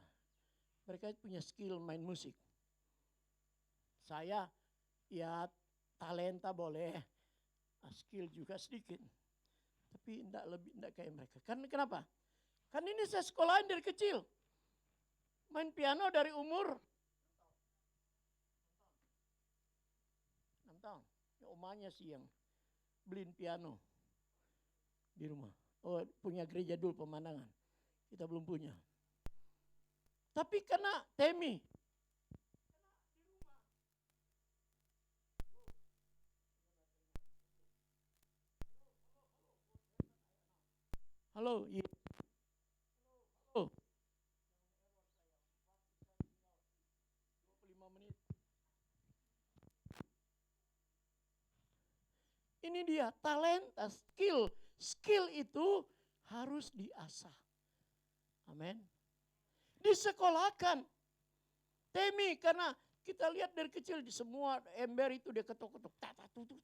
Mereka punya skill main musik. Saya ya talenta boleh, skill juga sedikit. Tapi enggak kayak mereka. Kan kenapa? Kan ini saya sekolahin dari kecil. Main piano dari umur 6 tahun. Ya, omanya sih yang beliin piano di rumah. Oh, punya gereja dulu pemandangan. Kita belum punya. Tapi kena Temi. Halo, iya. Halo. 25 menit. Ini dia talenta, skill. Skill itu harus diasah. Amin. Disekolahkan. Temi karena kita lihat dari kecil di semua ember itu dia ketuk-ketuk. Tata tutu.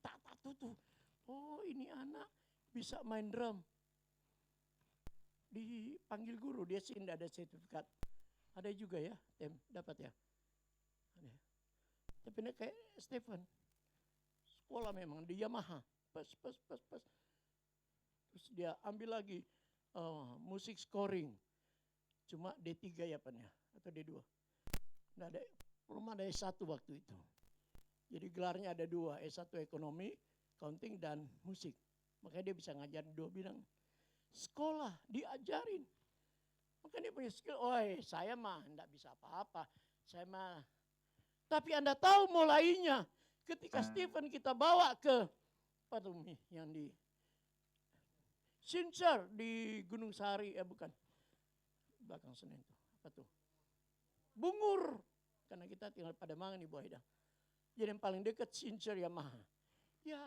Oh, ini anak bisa main drum. Dipanggil guru, dia sih tidak ada sertifikat. Ada juga ya, dapat ya. Ada. Tapi ini kayak Stephen. Sekolah memang di Yamaha. Pas. Terus dia ambil lagi musik scoring. Cuma D3 ya Pan ya, atau D2. Nggak ada, belum ada S1 waktu itu. Jadi gelarnya ada 2, S1 ekonomi, accounting dan musik. Makanya dia bisa ngajar 2 bidang. Sekolah, diajarin. Makanya dia punya skill, saya mah enggak bisa apa-apa. Saya mah. Tapi Anda tahu mulainya ketika Stephen kita bawa ke Patumi yang di Sincer di Gunung Sari, bukan. Belakang Senen tuh. Apa tuh? Bungur. Karena kita tinggal pada Mangan Ibu Aida. Jadi yang paling dekat Sincer Yamaha. Ya.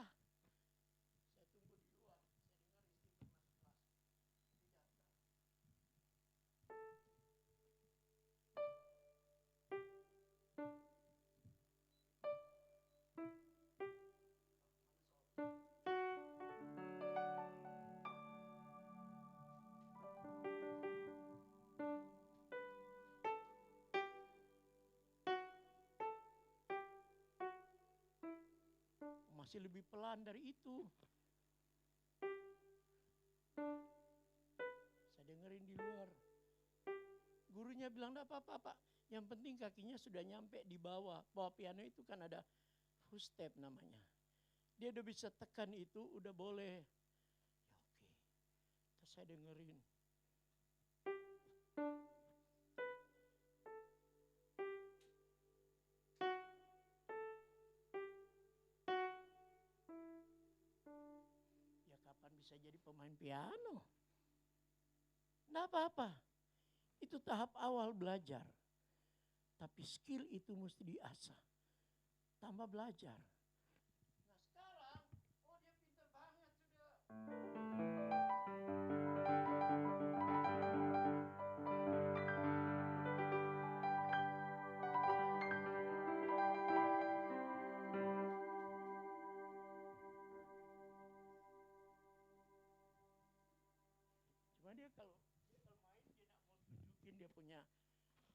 Masih lebih pelan dari itu. Saya dengerin di luar. Gurunya bilang, enggak apa-apa Pak. Yang penting kakinya sudah nyampe di bawah. Bawah piano itu kan ada footstep namanya. Dia udah bisa tekan itu, udah boleh. Ya oke. Terus saya dengerin. Bisa jadi pemain piano. Nggak apa-apa. Itu tahap awal belajar. Tapi skill itu mesti diasah. Tambah belajar. Nah sekarang, dia pintar banget sudah. Dia kalau main dia tidak mau tunjukin dia punya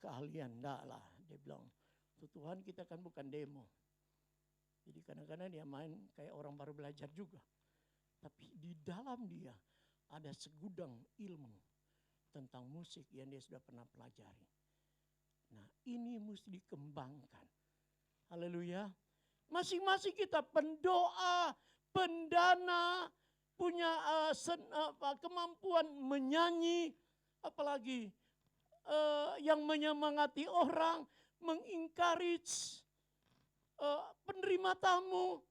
keahlian, enggak lah. Dia bilang, Tuhan kita kan bukan demo. Jadi kadang-kadang dia main kayak orang baru belajar juga. Tapi di dalam dia ada segudang ilmu tentang musik yang dia sudah pernah pelajari. Nah ini mesti dikembangkan. Haleluya. Masing-masing kita pendoa, pendana, punya kemampuan menyanyi, apalagi yang menyemangati orang, mengencourage penerima tamu.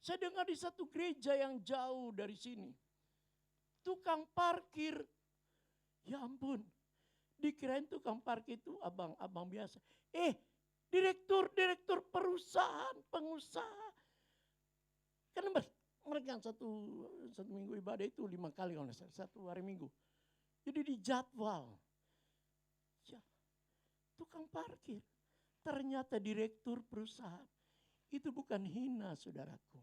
Saya dengar di satu gereja yang jauh dari sini, tukang parkir, ya ampun, dikirain tukang parkir itu abang-abang biasa. Direktur perusahaan, pengusaha. Karena mereka satu minggu ibadah itu 5 kali kalau satu hari minggu. Jadi dijadwal. Ya, tukang parkir. Ternyata direktur perusahaan. Itu bukan hina, saudaraku.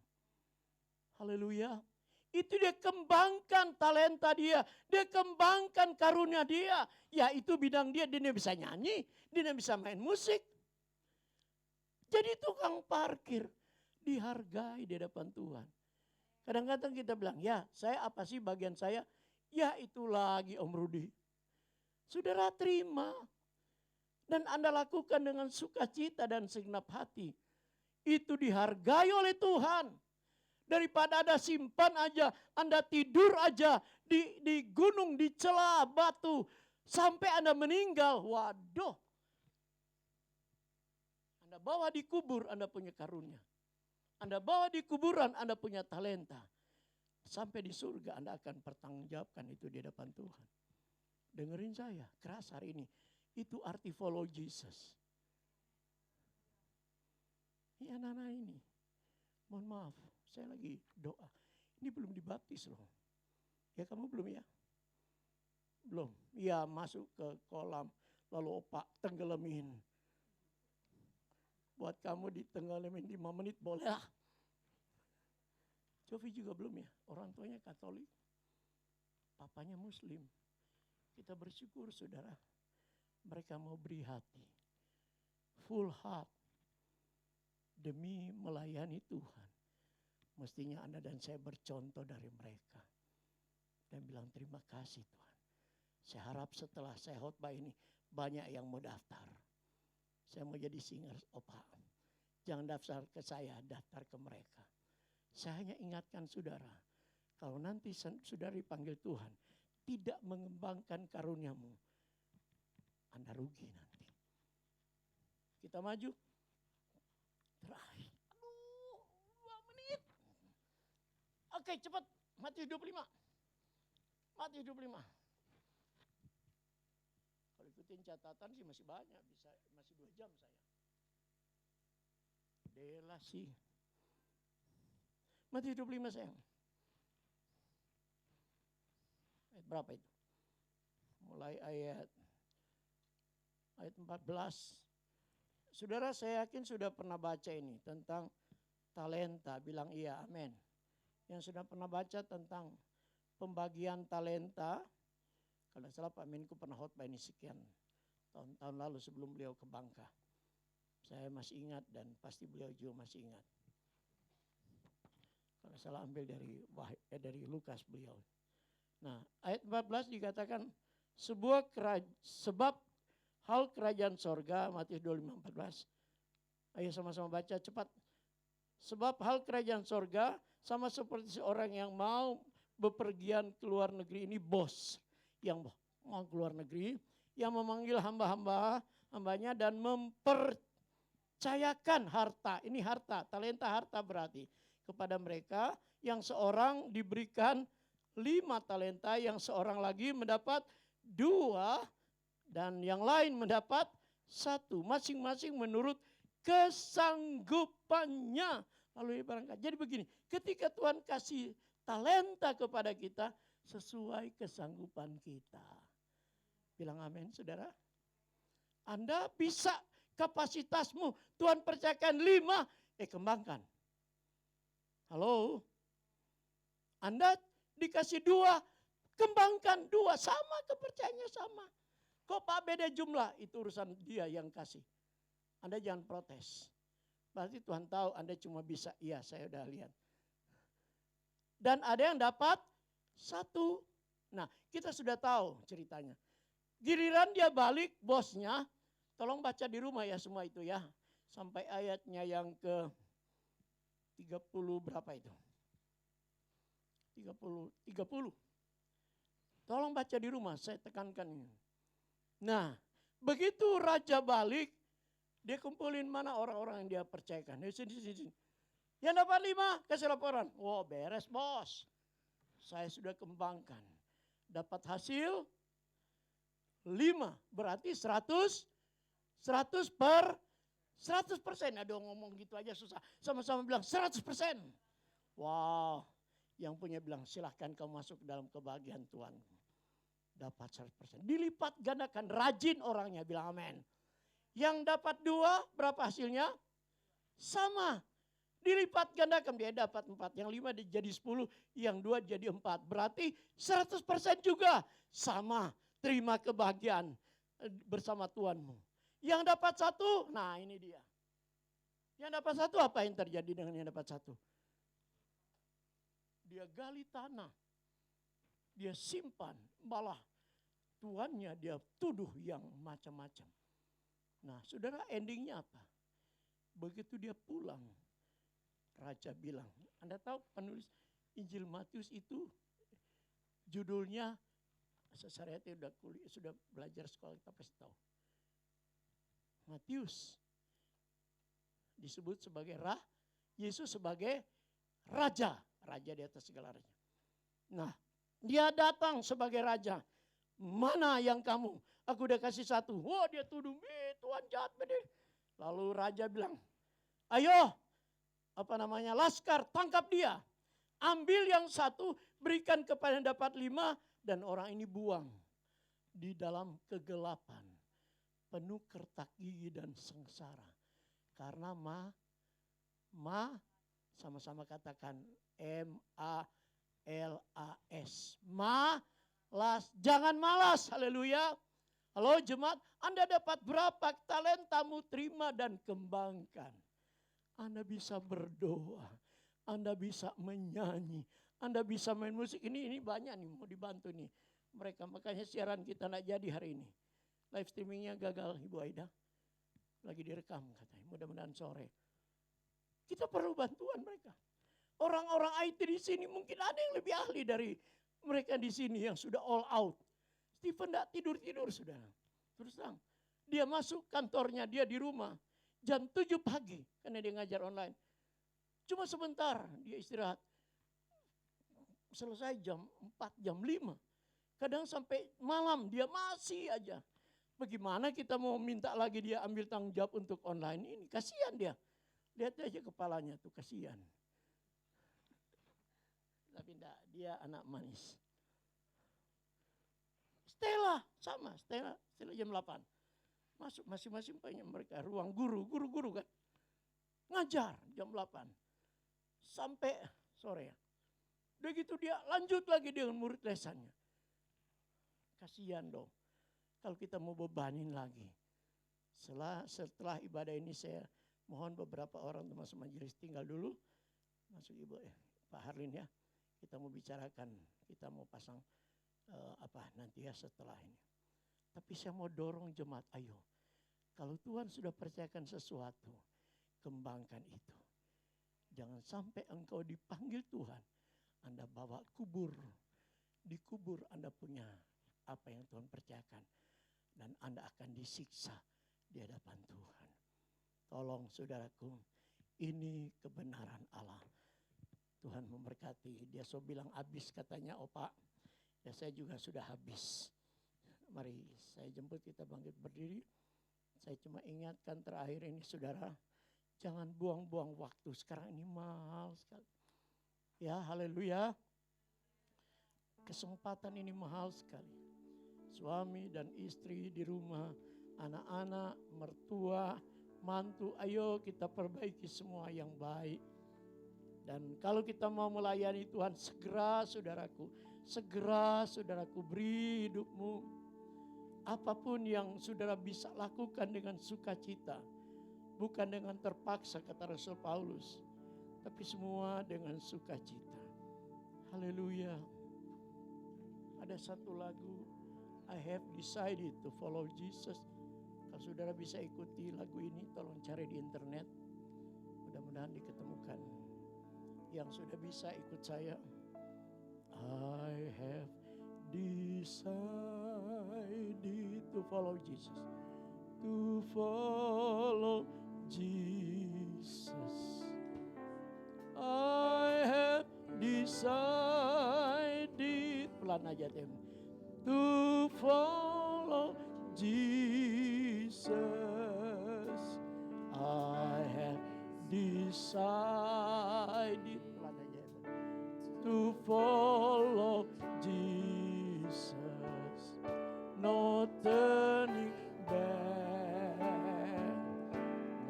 Haleluya. Itu dia kembangkan talenta dia. Dia kembangkan karunia dia. Ya itu bidang dia. Dia bisa nyanyi. Dia bisa main musik. Jadi tukang parkir dihargai di hadapan Tuhan. Kadang-kadang kita bilang, ya saya apa sih bagian saya? Ya itu lagi Om Rudi. Saudara terima. Dan Anda lakukan dengan sukacita dan segenap hati. Itu dihargai oleh Tuhan. Daripada Anda simpan aja, Anda tidur aja di gunung, di celah batu. Sampai Anda meninggal, waduh. Anda bawa di kubur, Anda punya karunia. Anda bawa di kuburan, Anda punya talenta. Sampai di surga Anda akan pertanggungjawabkan itu di hadapan Tuhan. Dengerin saya, keras hari ini. Itu arti follow Jesus. Ini anak-anak ini, mohon maaf, saya lagi doa. Ini belum dibaptis loh. Ya kamu belum ya? Belum. Ya masuk ke kolam, lalu opak tenggelamin. Buat kamu ditenggelamin 5 menit boleh lah. Cofi juga belum ya, orang tuanya Katolik. Papanya Muslim. Kita bersyukur saudara. Mereka mau beri hati. Full heart. Demi melayani Tuhan. Mestinya Anda dan saya bercontoh dari mereka. Dan bilang terima kasih Tuhan. Saya harap setelah saya khotbah ini banyak yang mau daftar. Saya mau jadi singers, opa. Jangan daftar ke saya, daftar ke mereka. Saya hanya ingatkan saudara. Kalau nanti saudara dipanggil Tuhan. Tidak mengembangkan karuniamu. Anda rugi nanti. Kita maju. Terakhir. Aduh, 2 menit. Oke, cepat. Matius 25. Matius 25. Kalau ikutin catatan sih masih banyak. Masih 2 jam saya. Delasi. Matius 25 sayang. Ayat berapa itu? Mulai ayat 14. Saudara saya yakin sudah pernah baca ini tentang talenta. Bilang iya, amin. Yang sudah pernah baca tentang pembagian talenta. Kalau salah Pak Menko pernah khotbah ini sekian tahun-tahun lalu sebelum beliau ke Bangka. Saya masih ingat dan pasti beliau juga masih ingat. Kalau salah ambil dari Lukas beliau. Nah ayat 14 dikatakan sebab hal kerajaan sorga, Matius 25:14. Ayo sama-sama baca cepat. Sebab hal kerajaan sorga sama seperti seorang yang mau bepergian ke luar negeri. Ini bos yang mau ke luar negeri. Yang memanggil hambanya dan mempercayakan harta. Ini harta, talenta harta berarti. Kepada mereka yang seorang diberikan 5 talenta. Yang seorang lagi mendapat 2. Dan yang lain mendapat 1, masing-masing menurut kesanggupannya. Lalu berangkat. Jadi begini, ketika Tuhan kasih talenta kepada kita, sesuai kesanggupan kita. Bilang amin saudara. Anda bisa kapasitasmu, Tuhan percayakan 5, kembangkan. Halo. Anda dikasih 2, kembangkan 2, sama kepercayaannya sama. Kok Pak beda jumlah? Itu urusan dia yang kasih. Anda jangan protes. Berarti Tuhan tahu Anda cuma bisa, iya saya udah lihat. Dan ada yang dapat 1. Nah kita sudah tahu ceritanya. Giliran dia balik bosnya, tolong baca di rumah ya semua itu ya. Sampai ayatnya yang ke 30 berapa itu. 30. Tolong baca di rumah, saya tekankan ini. Nah, begitu raja balik, dia kumpulin mana orang-orang yang dia percayakan. Sini. Yang dapat 5, kasih laporan. Wow, beres bos. Saya sudah kembangkan. Dapat hasil 5, berarti 100 per 100%. Ada ngomong gitu aja susah. Sama-sama bilang 100%. Wow, yang punya bilang silahkan kamu masuk dalam kebahagiaan Tuhan. Dapat 100%. Dilipat gandakan, rajin orangnya, bilang amin. Yang dapat 2, berapa hasilnya? Sama. Dilipat gandakan, dia dapat 4. Yang 5 jadi 10, yang 2 jadi 4. Berarti 100% juga. Sama, terima kebahagiaan bersama Tuhanmu. Yang dapat 1, nah ini dia. Yang dapat 1, apa yang terjadi dengan yang dapat 1? Dia gali tanah. Dia simpan, malah tuannya dia tuduh yang macam-macam. Nah, saudara, endingnya apa? Begitu dia pulang, raja bilang, Anda tahu penulis Injil Matius itu judulnya, saya sudah belajar sekolah, kita pasti tahu. Matius disebut sebagai Yesus sebagai raja di atas segala raja. Nah, dia datang sebagai raja. Mana yang kamu? Aku udah kasih 1. Wah, dia tuduh, Tuhan jahat bener. Lalu raja bilang, ayo, laskar, tangkap dia. Ambil yang 1, berikan kepada yang dapat 5, dan orang ini buang di dalam kegelapan. Penuh kertak gigi dan sengsara. Karena sama-sama katakan M-A-L-A-S. Malas. Jangan malas. Haleluya. Halo jemaat. Anda dapat berapa talentamu, terima dan kembangkan. Anda bisa berdoa. Anda bisa menyanyi. Anda bisa main musik. Ini banyak nih mau dibantu nih. Mereka, makanya siaran kita nggak jadi hari ini. Live streamingnya gagal Ibu Aida. Lagi direkam katanya. Mudah-mudahan sore. Kita perlu bantuan mereka. Orang-orang IT di sini mungkin ada yang lebih ahli dari mereka di sini yang sudah all out. Stephen tidak tidur-tidur saudara. Terus terang, dia masuk kantornya, dia di rumah. Jam 7 pagi karena dia ngajar online. Cuma sebentar dia istirahat. Selesai jam 4, jam 5. Kadang sampai malam dia masih aja. Bagaimana kita mau minta lagi dia ambil tanggung jawab untuk online ini? Kasihan dia. Lihat aja kepalanya tuh, kasihan. Tapi enggak, dia anak manis. Stella sama, Stella jam 8. Masuk masing-masing punya mereka ruang guru kan. Ngajar jam 8. Sampai sore ya. Udah gitu dia lanjut lagi dengan murid lesannya. Kasihan dong. Kalau kita mau bebanin lagi. Setelah ibadah ini saya mohon beberapa orang termasuk majelis tinggal dulu. Masuk Ibu Pak Harlin ya. Kita mau bicarakan, kita mau pasang nanti ya setelah ini. Tapi saya mau dorong jemaat, ayo. Kalau Tuhan sudah percayakan sesuatu, kembangkan itu. Jangan sampai engkau dipanggil Tuhan, Anda bawa kubur. Di kubur Anda punya apa yang Tuhan percayakan. Dan Anda akan disiksa di hadapan Tuhan. Tolong saudaraku, ini kebenaran Allah. Tuhan memberkati. Dia so bilang habis katanya, oh Pak. Ya saya juga sudah habis. Mari saya jemput kita bangkit berdiri. Saya cuma ingatkan terakhir ini saudara. Jangan buang-buang waktu. Sekarang ini mahal sekali. Ya haleluya. Kesempatan ini mahal sekali. Suami dan istri di rumah. Anak-anak, mertua, mantu. Ayo kita perbaiki semua yang baik. Dan kalau kita mau melayani Tuhan, segera saudaraku beri hidupmu. Apapun yang saudara bisa lakukan dengan sukacita. Bukan dengan terpaksa kata Rasul Paulus. Tapi semua dengan sukacita. Haleluya. Ada satu lagu, I have decided to follow Jesus. Kalau saudara bisa ikuti lagu ini, tolong cari di internet. Mudah-mudahan diketemukan. Yang sudah bisa ikut saya. I have decided to follow Jesus. To follow Jesus. I have decided, pelan aja Tim, to follow Jesus. I have decided, pelan aja, to follow Jesus. No turning back,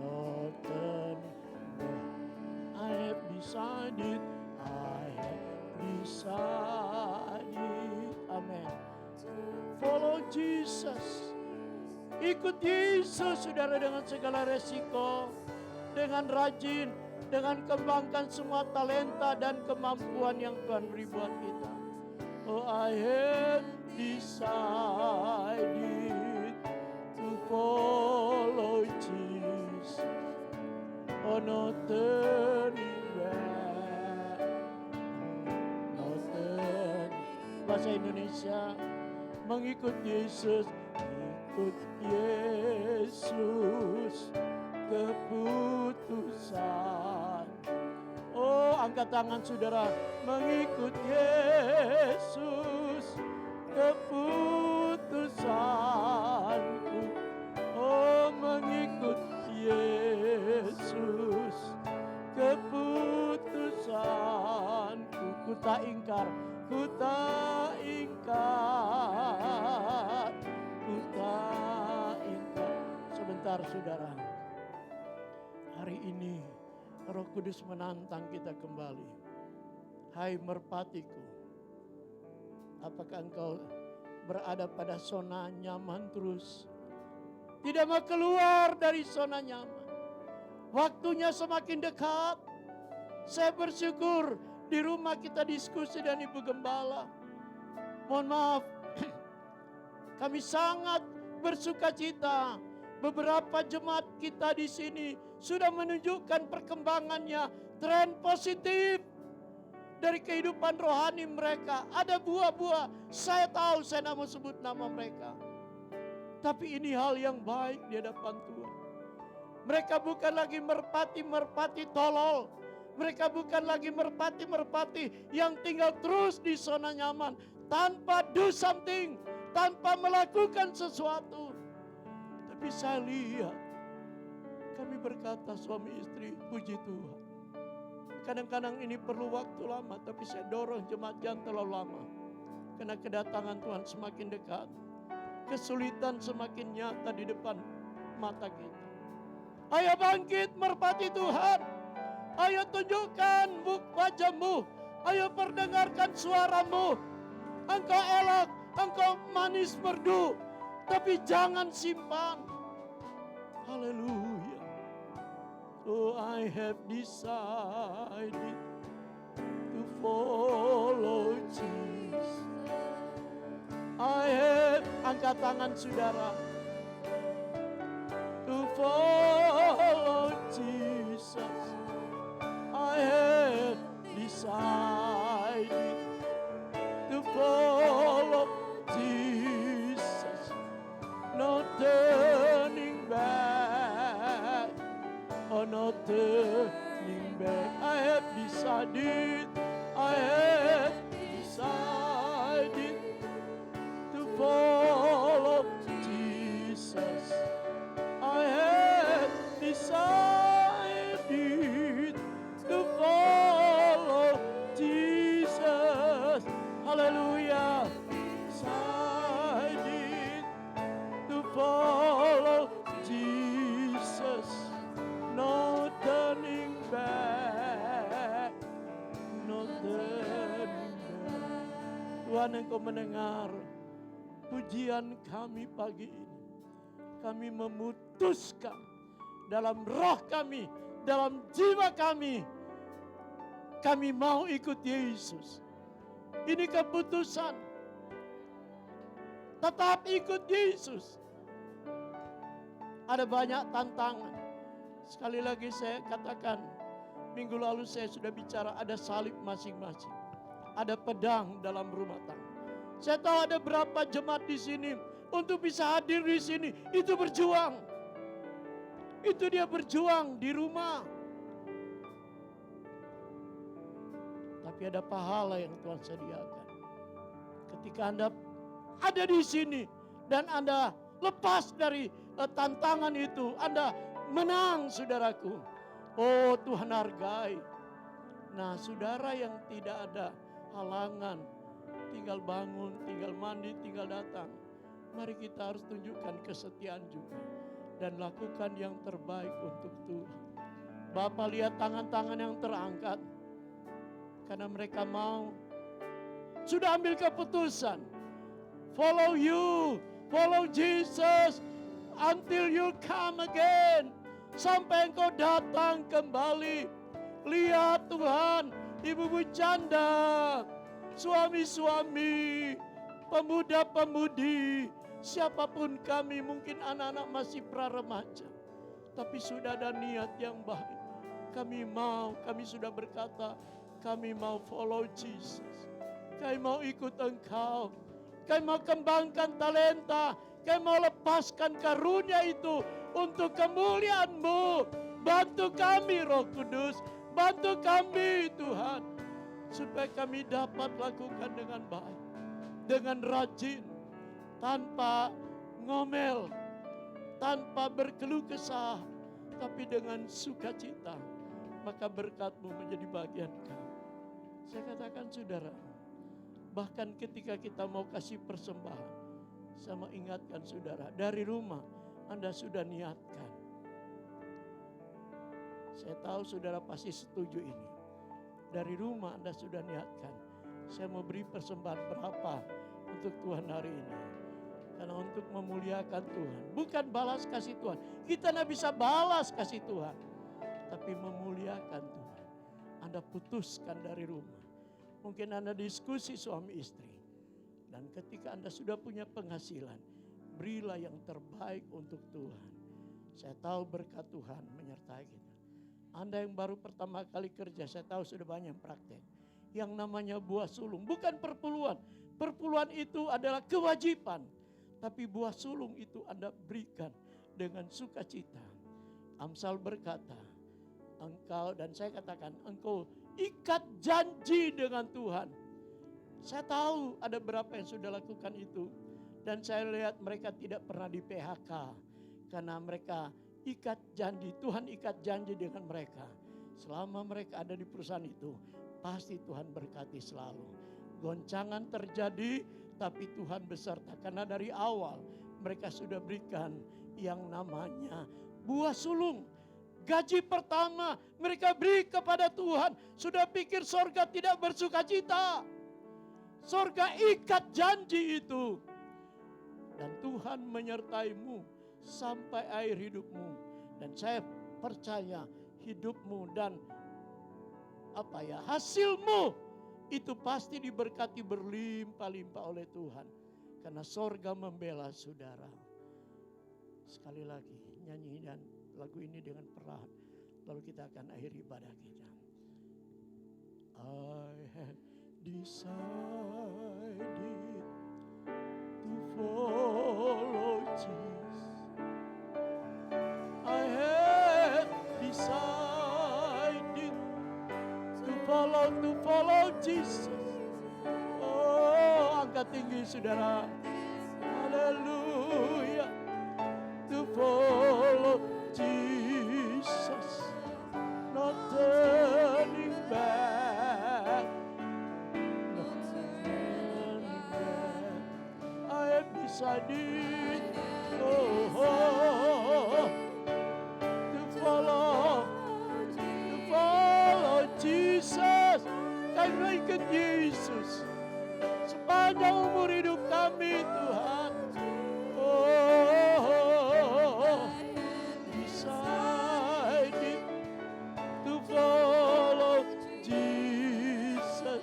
no turning back. I have decided, amen. Follow Jesus. Ikut Yesus, saudara, dengan segala resiko, dengan rajin, dengan kembangkan semua talenta dan kemampuan yang Tuhan beri buat kita. Oh, I have decided to follow Jesus. Oh, no turning back, no turning. Bahasa Indonesia, mengikut Yesus, ikut Yesus, keputusan. Oh, angkat tangan saudara, mengikut Yesus, keputusanku. Oh, mengikut Yesus, keputusanku. Ku tak ingkar, ku tak ingkar, ku tak ingkar. Sebentar saudara, hari ini Roh Kudus menantang kita kembali. Hai merpatiku, apakah engkau berada pada zona nyaman terus? Tidak mau keluar dari zona nyaman. Waktunya semakin dekat. Saya bersyukur di rumah kita diskusi dan Ibu Gembala. Mohon maaf, kami sangat bersuka cita. Beberapa jemaat kita di sini sudah menunjukkan perkembangannya, tren positif dari kehidupan rohani mereka. Ada buah-buah, saya tahu, saya tidak mau sebut nama mereka. Tapi ini hal yang baik di hadapan Tuhan. Mereka bukan lagi merpati-merpati tolol. Mereka bukan lagi merpati-merpati yang tinggal terus di zona nyaman tanpa do something, tanpa melakukan sesuatu. Tapi saya lihat, kami berkata suami istri, puji Tuhan. Kadang-kadang ini perlu waktu lama, tapi saya dorong jemaat jangan terlalu lama. Karena kedatangan Tuhan semakin dekat. Kesulitan semakin nyata di depan mata kita. Ayo bangkit merpati Tuhan. Ayo tunjukkan wajah-Mu. Ayo perdengarkan suara-Mu. Engkau elok, engkau manis merdu. Tapi jangan simpan. Haleluya. Oh, I have decided to follow Jesus. I have, angkat tangan saudara, to follow Jesus. I have decided to follow Jesus. No turning back, oh no turning back. I have decided, I have decided to follow Jesus. I have decided to follow Jesus. Hallelujah. Decided to follow Jesus. No turning back. No turning back. Tuhan, Engkau mendengar pujian kami pagi ini. Kami memutuskan dalam roh kami, dalam jiwa kami mau ikut Yesus. Ini keputusan. Tetap ikut Yesus. Ada banyak tantangan. Sekali lagi saya katakan, minggu lalu saya sudah bicara ada salib masing-masing. ada pedang dalam rumah tangga. Saya tahu ada berapa jemaat di sini untuk bisa hadir di sini itu berjuang. Itu dia berjuang di rumah. Tapi ada pahala yang Tuhan sediakan. Ketika Anda ada di sini dan Anda lepas dari tantangan itu, Anda menang, saudaraku. Oh, Tuhan hargai. Nah, saudara yang tidak ada halangan, tinggal bangun, tinggal mandi, tinggal datang. Mari kita harus tunjukkan kesetiaan juga dan lakukan yang terbaik untuk Tuhan. Bapak lihat tangan-tangan yang terangkat karena mereka mau, sudah ambil keputusan. Follow you, follow Jesus until you come again. Sampai engkau datang kembali. Lihat Tuhan, ibu-ibu janda, suami-suami, pemuda-pemudi, siapapun kami, mungkin anak-anak masih pra-remaja, tapi sudah ada niat yang baik. Kami sudah berkata, kami mau follow Jesus. Kami mau ikut Engkau. Kami mau kembangkan talenta. Kami mau lepaskan karunia itu untuk kemuliaan-Mu. Bantu kami Roh Kudus. Bantu kami Tuhan. Supaya kami dapat lakukan dengan baik. Dengan rajin. Tanpa ngomel. Tanpa berkeluh kesah. Tapi dengan sukacita. Maka berkat-Mu menjadi bagian kami. Saya katakan saudara. Bahkan ketika kita mau kasih persembahan. Saya mau ingatkan saudara. Dari rumah Anda sudah niatkan. Saya tahu saudara pasti setuju ini. Dari rumah Anda sudah niatkan. Saya mau beri persembahan berapa untuk Tuhan hari ini. Karena untuk memuliakan Tuhan. Bukan balas kasih Tuhan. Kita tidak bisa balas kasih Tuhan. Tapi memuliakan Tuhan. Anda putuskan dari rumah. Mungkin Anda diskusi suami istri. Dan ketika Anda sudah punya penghasilan. Berilah yang terbaik untuk Tuhan. Saya tahu berkat Tuhan menyertai kita. Anda yang baru pertama kali kerja, saya tahu sudah banyak praktek. Yang namanya buah sulung, bukan perpuluhan. Perpuluhan itu adalah kewajiban. Tapi buah sulung itu Anda berikan dengan sukacita. Amsal berkata, engkau, dan saya katakan, engkau ikat janji dengan Tuhan. Saya tahu ada berapa yang sudah lakukan itu. Dan saya lihat mereka tidak pernah di PHK. Karena mereka ikat janji, Tuhan ikat janji dengan mereka. Selama mereka ada di perusahaan itu, pasti Tuhan berkati selalu. Goncangan terjadi, tapi Tuhan beserta. Karena dari awal mereka sudah berikan yang namanya buah sulung. Gaji pertama mereka beri kepada Tuhan. Sudah pikir sorga tidak bersuka cita. Sorga ikat janji itu. Dan Tuhan menyertaimu sampai akhir hidupmu. Dan saya percaya hidupmu dan hasilmu itu pasti diberkati berlimpah-limpah oleh Tuhan. Karena sorga membela saudara. Sekali lagi nyanyi dan lagu ini dengan perlahan. Lalu kita akan akhiri ibadah kita. I have decided to follow Jesus. I have decided to follow Jesus. Oh, angkat tinggi saudara. Haleluya. To follow Jesus. Not turning back. Not turning back. I have decided to follow Jesus. Karena ikut Yesus sepanjang umur hidup kami Tuhan. Decided to follow Jesus,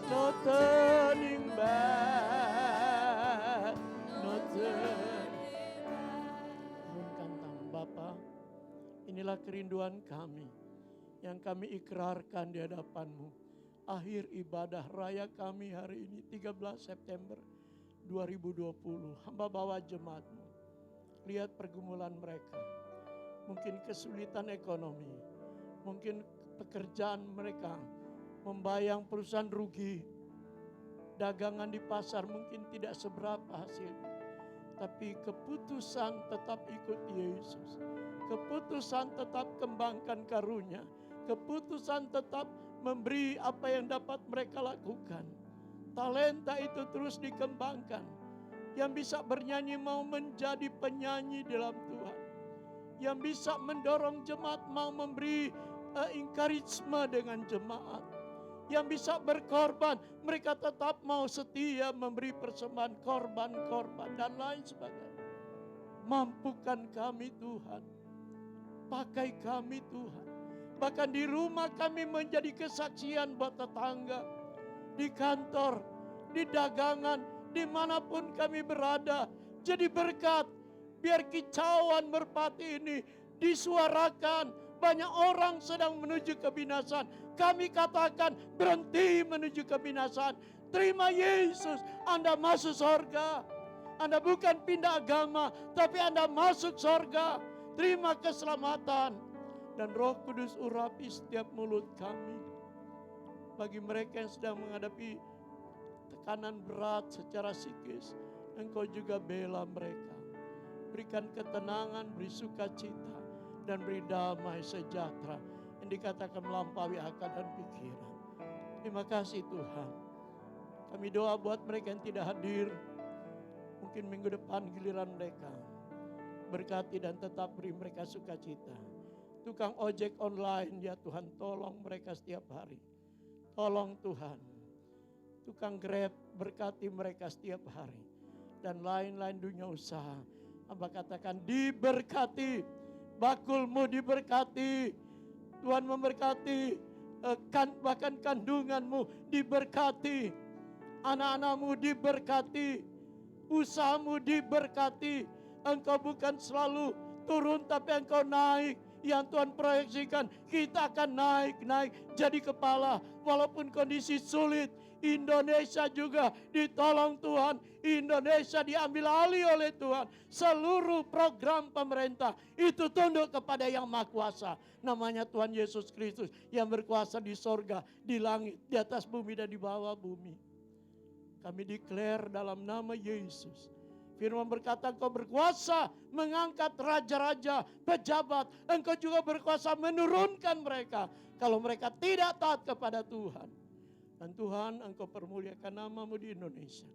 not turning back, not turning back. Turunkan tangan Bapa, inilah kerinduan kami yang kami ikrarkan di hadapan-Mu. akhir ibadah raya kami hari ini 13 September 2020. Hamba bawa jemaat-Mu. Lihat pergumulan mereka. Mungkin kesulitan ekonomi. Mungkin pekerjaan mereka membayang perusahaan rugi. Dagangan di pasar mungkin tidak seberapa hasilnya. Tapi keputusan tetap ikut Yesus. Keputusan tetap kembangkan karunia. Keputusan tetap memberi apa yang dapat mereka lakukan. Talenta itu terus dikembangkan. Yang bisa bernyanyi mau menjadi penyanyi dalam Tuhan. Yang bisa mendorong jemaat mau memberi encouragement dengan jemaat. Yang bisa berkorban, mereka tetap mau setia memberi persembahan korban-korban dan lain sebagainya. Mampukan kami Tuhan. Pakai kami Tuhan. Bahkan di rumah kami menjadi kesaksian buat tetangga. Di kantor, di dagangan, dimanapun kami berada. Jadi berkat. Biar kicauan merpati ini disuarakan. Banyak orang sedang menuju kebinasan. Kami katakan berhenti menuju kebinasan. Terima Yesus, Anda masuk surga. Anda bukan pindah agama, tapi Anda masuk surga. Terima keselamatan. Dan Roh Kudus urapi setiap mulut kami. Bagi mereka yang sedang menghadapi tekanan berat secara psikis, Engkau juga bela mereka. Berikan ketenangan, beri sukacita, dan beri damai sejahtera yang dikatakan melampaui akal dan pikiran. Terima kasih Tuhan. Kami doa buat mereka yang tidak hadir. Mungkin minggu depan giliran mereka. Berkati dan tetap beri mereka sukacita. Tukang ojek online, ya Tuhan, tolong mereka setiap hari. Tolong Tuhan. Tukang Grab, berkati mereka setiap hari. Dan lain-lain dunia usaha. Hamba katakan diberkati. Bakulmu diberkati. Tuhan memberkati. Bahkan kandunganmu diberkati. Anak-anakmu diberkati. Usahamu diberkati. Engkau bukan selalu turun, tapi engkau naik. Yang Tuhan proyeksikan, kita akan naik jadi kepala. Walaupun kondisi sulit, Indonesia juga ditolong Tuhan. Indonesia diambil alih oleh Tuhan. Seluruh program pemerintah itu tunduk kepada yang Maha Kuasa. Namanya Tuhan Yesus Kristus yang berkuasa di sorga, di langit, di atas bumi dan di bawah bumi. Kami declare dalam nama Yesus. Firman berkata, Engkau berkuasa mengangkat raja-raja, pejabat. Engkau juga berkuasa menurunkan mereka kalau mereka tidak taat kepada Tuhan. Dan Tuhan, Engkau permuliakan nama-Mu di Indonesia.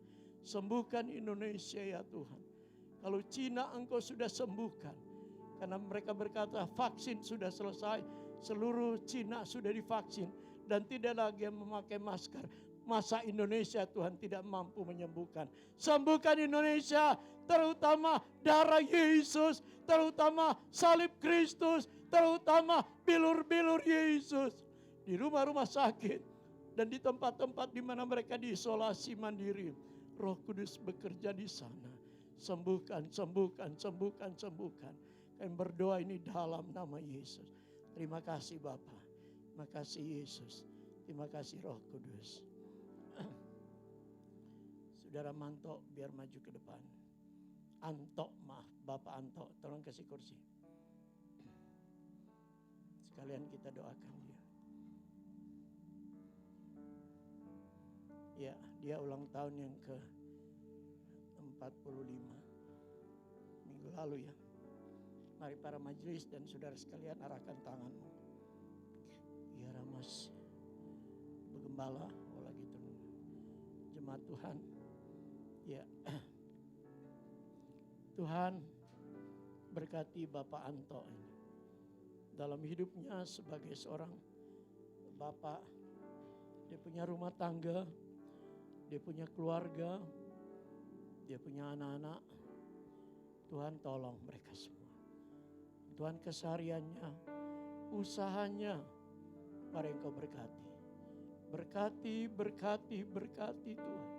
Sembuhkan Indonesia ya Tuhan. Kalau Cina Engkau sudah sembuhkan. Karena mereka berkata vaksin sudah selesai. Seluruh Cina sudah divaksin. Dan tidak lagi yang memakai masker. Masa Indonesia Tuhan tidak mampu menyembuhkan. Sembuhkan Indonesia, terutama darah Yesus, terutama salib Kristus, terutama bilur-bilur Yesus. Di rumah-rumah sakit dan di tempat-tempat di mana mereka diisolasi mandiri. Roh Kudus bekerja di sana. Sembuhkan, sembuhkan, sembuhkan, sembuhkan. Kami berdoa ini dalam nama Yesus. Terima kasih Bapa. Terima kasih Yesus. Terima kasih Roh Kudus. Saudara Manto biar maju ke depan. Anto, maaf, Bapak Anto, tolong kasih kursi. Sekalian kita doakan dia. Ya, dia ulang tahun yang ke-45. Minggu lalu ya. Mari para majelis dan saudara sekalian arahkan tanganmu. Ya Ramas, Begembala, lagi jemaat Tuhan. Ya, Tuhan berkati Bapak Anto ini. Dalam hidupnya sebagai seorang bapak, dia punya rumah tangga, dia punya keluarga, dia punya anak-anak. Tuhan tolong mereka semua. Tuhan kesehariannya, usahanya, mari Engkau berkati. Berkati, berkati, berkati Tuhan.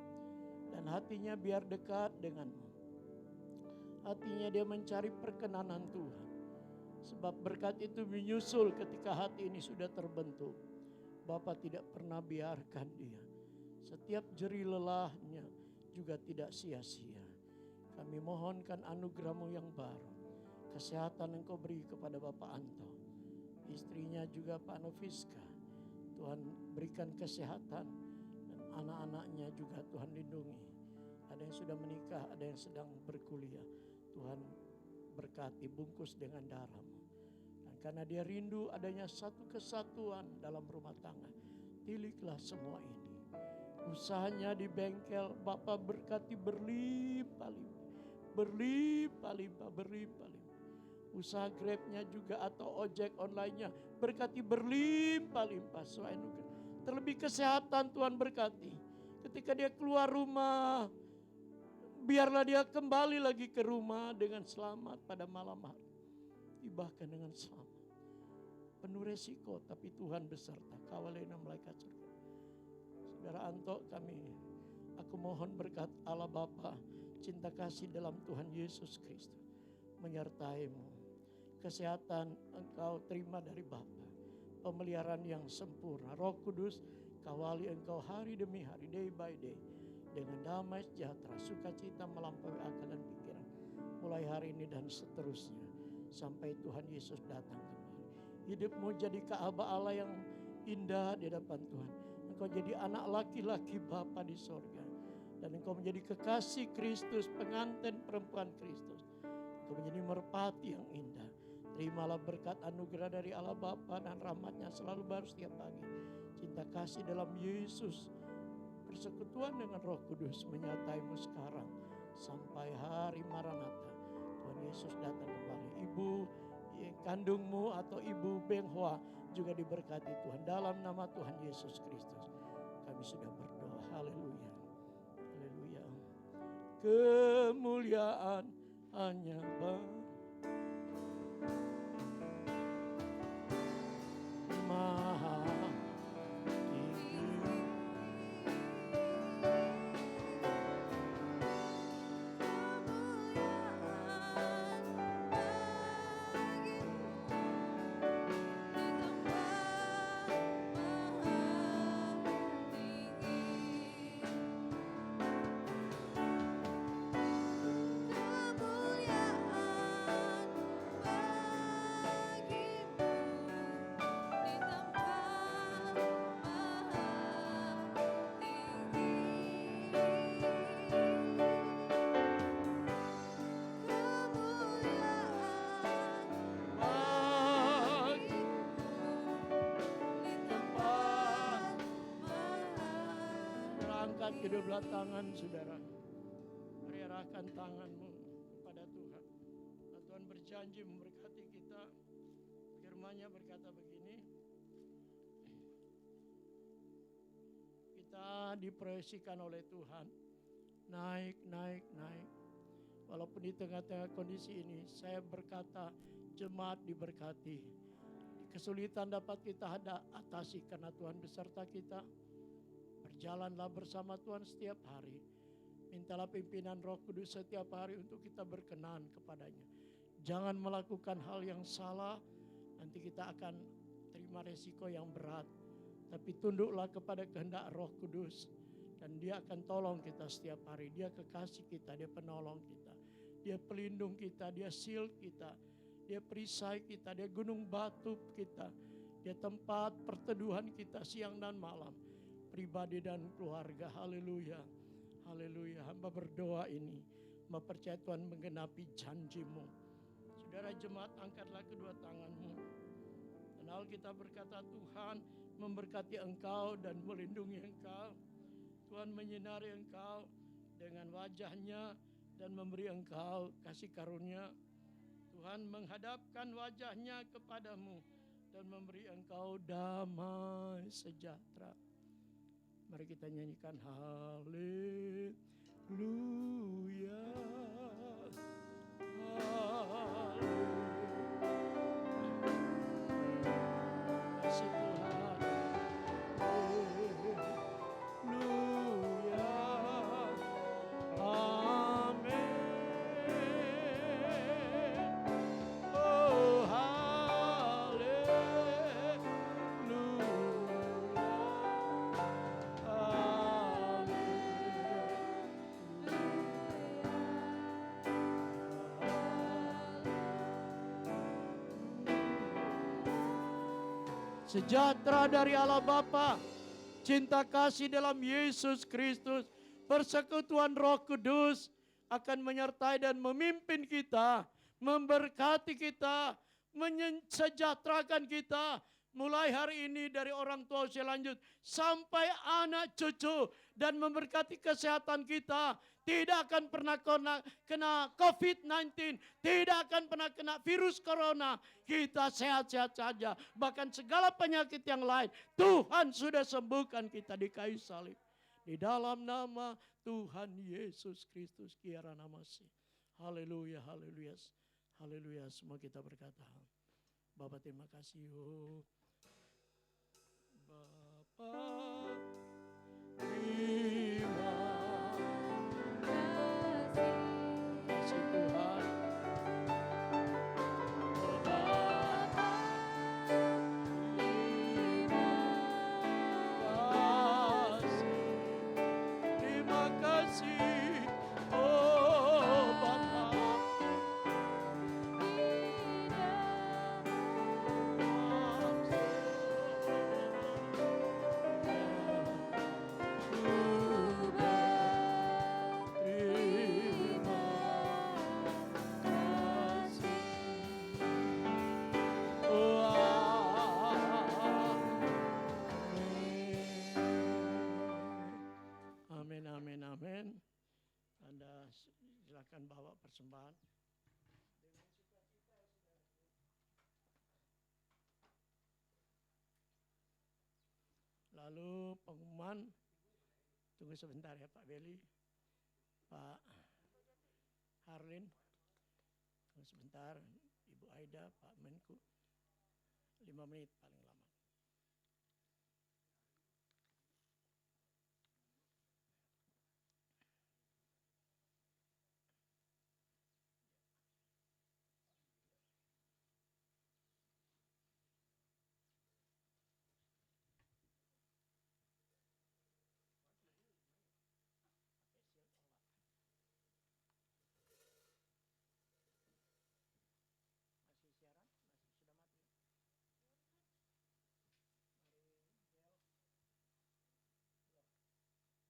Dan hatinya biar dekat denganmu. Hatinya dia mencari perkenanan Tuhan. Sebab berkat itu menyusul ketika hati ini sudah terbentuk. Bapa tidak pernah biarkan dia. Setiap jerih lelahnya juga tidak sia-sia. Kami mohonkan anugerah-Mu yang baru. Kesehatan Engkau beri kepada Bapak Anto. Istrinya juga Pak Noviska. Tuhan berikan kesehatan. Dan anak-anaknya juga Tuhan lindungi. Ada yang sudah menikah, ada yang sedang berkuliah. Tuhan berkati, bungkus dengan darah-Mu. Dan karena dia rindu adanya satu kesatuan dalam rumah tangga. Tiliklah semua ini. Usahanya di bengkel, Bapak berkati berlimpah-limpah. Berlimpah-limpah. Usaha Grabnya juga atau ojek online-nya berkati berlimpah-limpah. Terlebih kesehatan Tuhan berkati. Ketika dia keluar rumah, biarlah dia kembali lagi ke rumah dengan selamat pada malam hari. Tibahkan dengan selamat. Penuh resiko tapi Tuhan beserta. Kawalena malaikat surga. Saudara Anto, aku mohon berkat Allah Bapa, cinta kasih dalam Tuhan Yesus Kristus menyertai-Mu. Kesehatan Engkau terima dari Bapa. Pemeliharaan yang sempurna. Roh Kudus kawali Engkau hari demi hari, day by day. Dengan damai sejahtera, sukacita melampaui akal dan pikiran. Mulai hari ini dan seterusnya. Sampai Tuhan Yesus datang kembali. Hidupmu jadi Ka'bah Allah yang indah di hadapan Tuhan. Engkau jadi anak laki-laki Bapa di sorga. Dan engkau menjadi kekasih Kristus, pengantin perempuan Kristus. Engkau menjadi merpati yang indah. Terimalah berkat anugerah dari Allah Bapa dan rahmatnya selalu baru setiap pagi. Cinta kasih dalam Yesus, persekutuan dengan Roh Kudus menyertai-Mu sekarang sampai hari Maranatha. Tuhan Yesus datang kembali. Ibu kandungmu atau ibu Beng Hoa juga diberkati Tuhan dalam nama Tuhan Yesus Kristus. Kami sudah berdoa. Haleluya. Haleluya. Kemuliaan hanya Bapa. Maha tinggi. Kedua belah tangan saudara, mari arahkan tanganmu kepada Tuhan. Nah, Tuhan berjanji memberkati kita. Firman-Nya berkata begini, kita diproyeksikan oleh Tuhan naik. Walaupun di tengah-tengah kondisi ini, saya berkata jemaat diberkati. Kesulitan dapat kita atasi karena Tuhan beserta kita. Berjalanlah bersama Tuhan setiap hari. Mintalah pimpinan Roh Kudus setiap hari untuk kita berkenan kepadanya. Jangan melakukan hal yang salah, nanti kita akan terima resiko yang berat. Tapi tunduklah kepada kehendak Roh Kudus. Dan Dia akan tolong kita setiap hari. Dia kekasih kita, Dia penolong kita. Dia pelindung kita, Dia shield kita. Dia perisai kita, Dia gunung batu kita. Dia tempat perteduhan kita siang dan malam. Pribadi dan keluarga. Haleluya. Haleluya. Hamba berdoa ini. Hamba percaya Tuhan menggenapi janji-Mu. Saudara jemaat, angkatlah kedua tanganmu. Dan Alkitab berkata Tuhan memberkati engkau dan melindungi engkau. Tuhan menyinari engkau dengan wajah-Nya dan memberi engkau kasih karunia. Tuhan menghadapkan wajah-Nya kepadamu dan memberi engkau damai sejahtera. Mari kita nyanyikan haleluya. Kasih Tuhan. Haleluya. Amin. Oh haleluya. sejahtera dari Allah Bapa, cinta kasih dalam Yesus Kristus, persekutuan Roh Kudus akan menyertai dan memimpin kita, memberkati kita, mensejahterakan kita. Mulai hari ini dari orang tua usia lanjut sampai anak cucu, dan memberkati kesehatan kita. Tidak akan pernah kena COVID-19, tidak akan pernah kena virus corona. Kita sehat-sehat saja. Bahkan segala penyakit yang lain Tuhan sudah sembuhkan kita di kayu salib. Di dalam nama Tuhan Yesus Kristus kiara namasi. Haleluya, haleluya, haleluya. Semua kita berkata, Bapa terima kasih. Bapa terima kasih Tuhan. Terima kasih, oh Bapa. Amin, amin, amin. Anda silakan bawa persembahan. Lalu pengumuman, tunggu sebentar ya Pak Beli, Pak Harlin, tunggu sebentar, Ibu Aida, Pak Menku, 5 menit paling lama.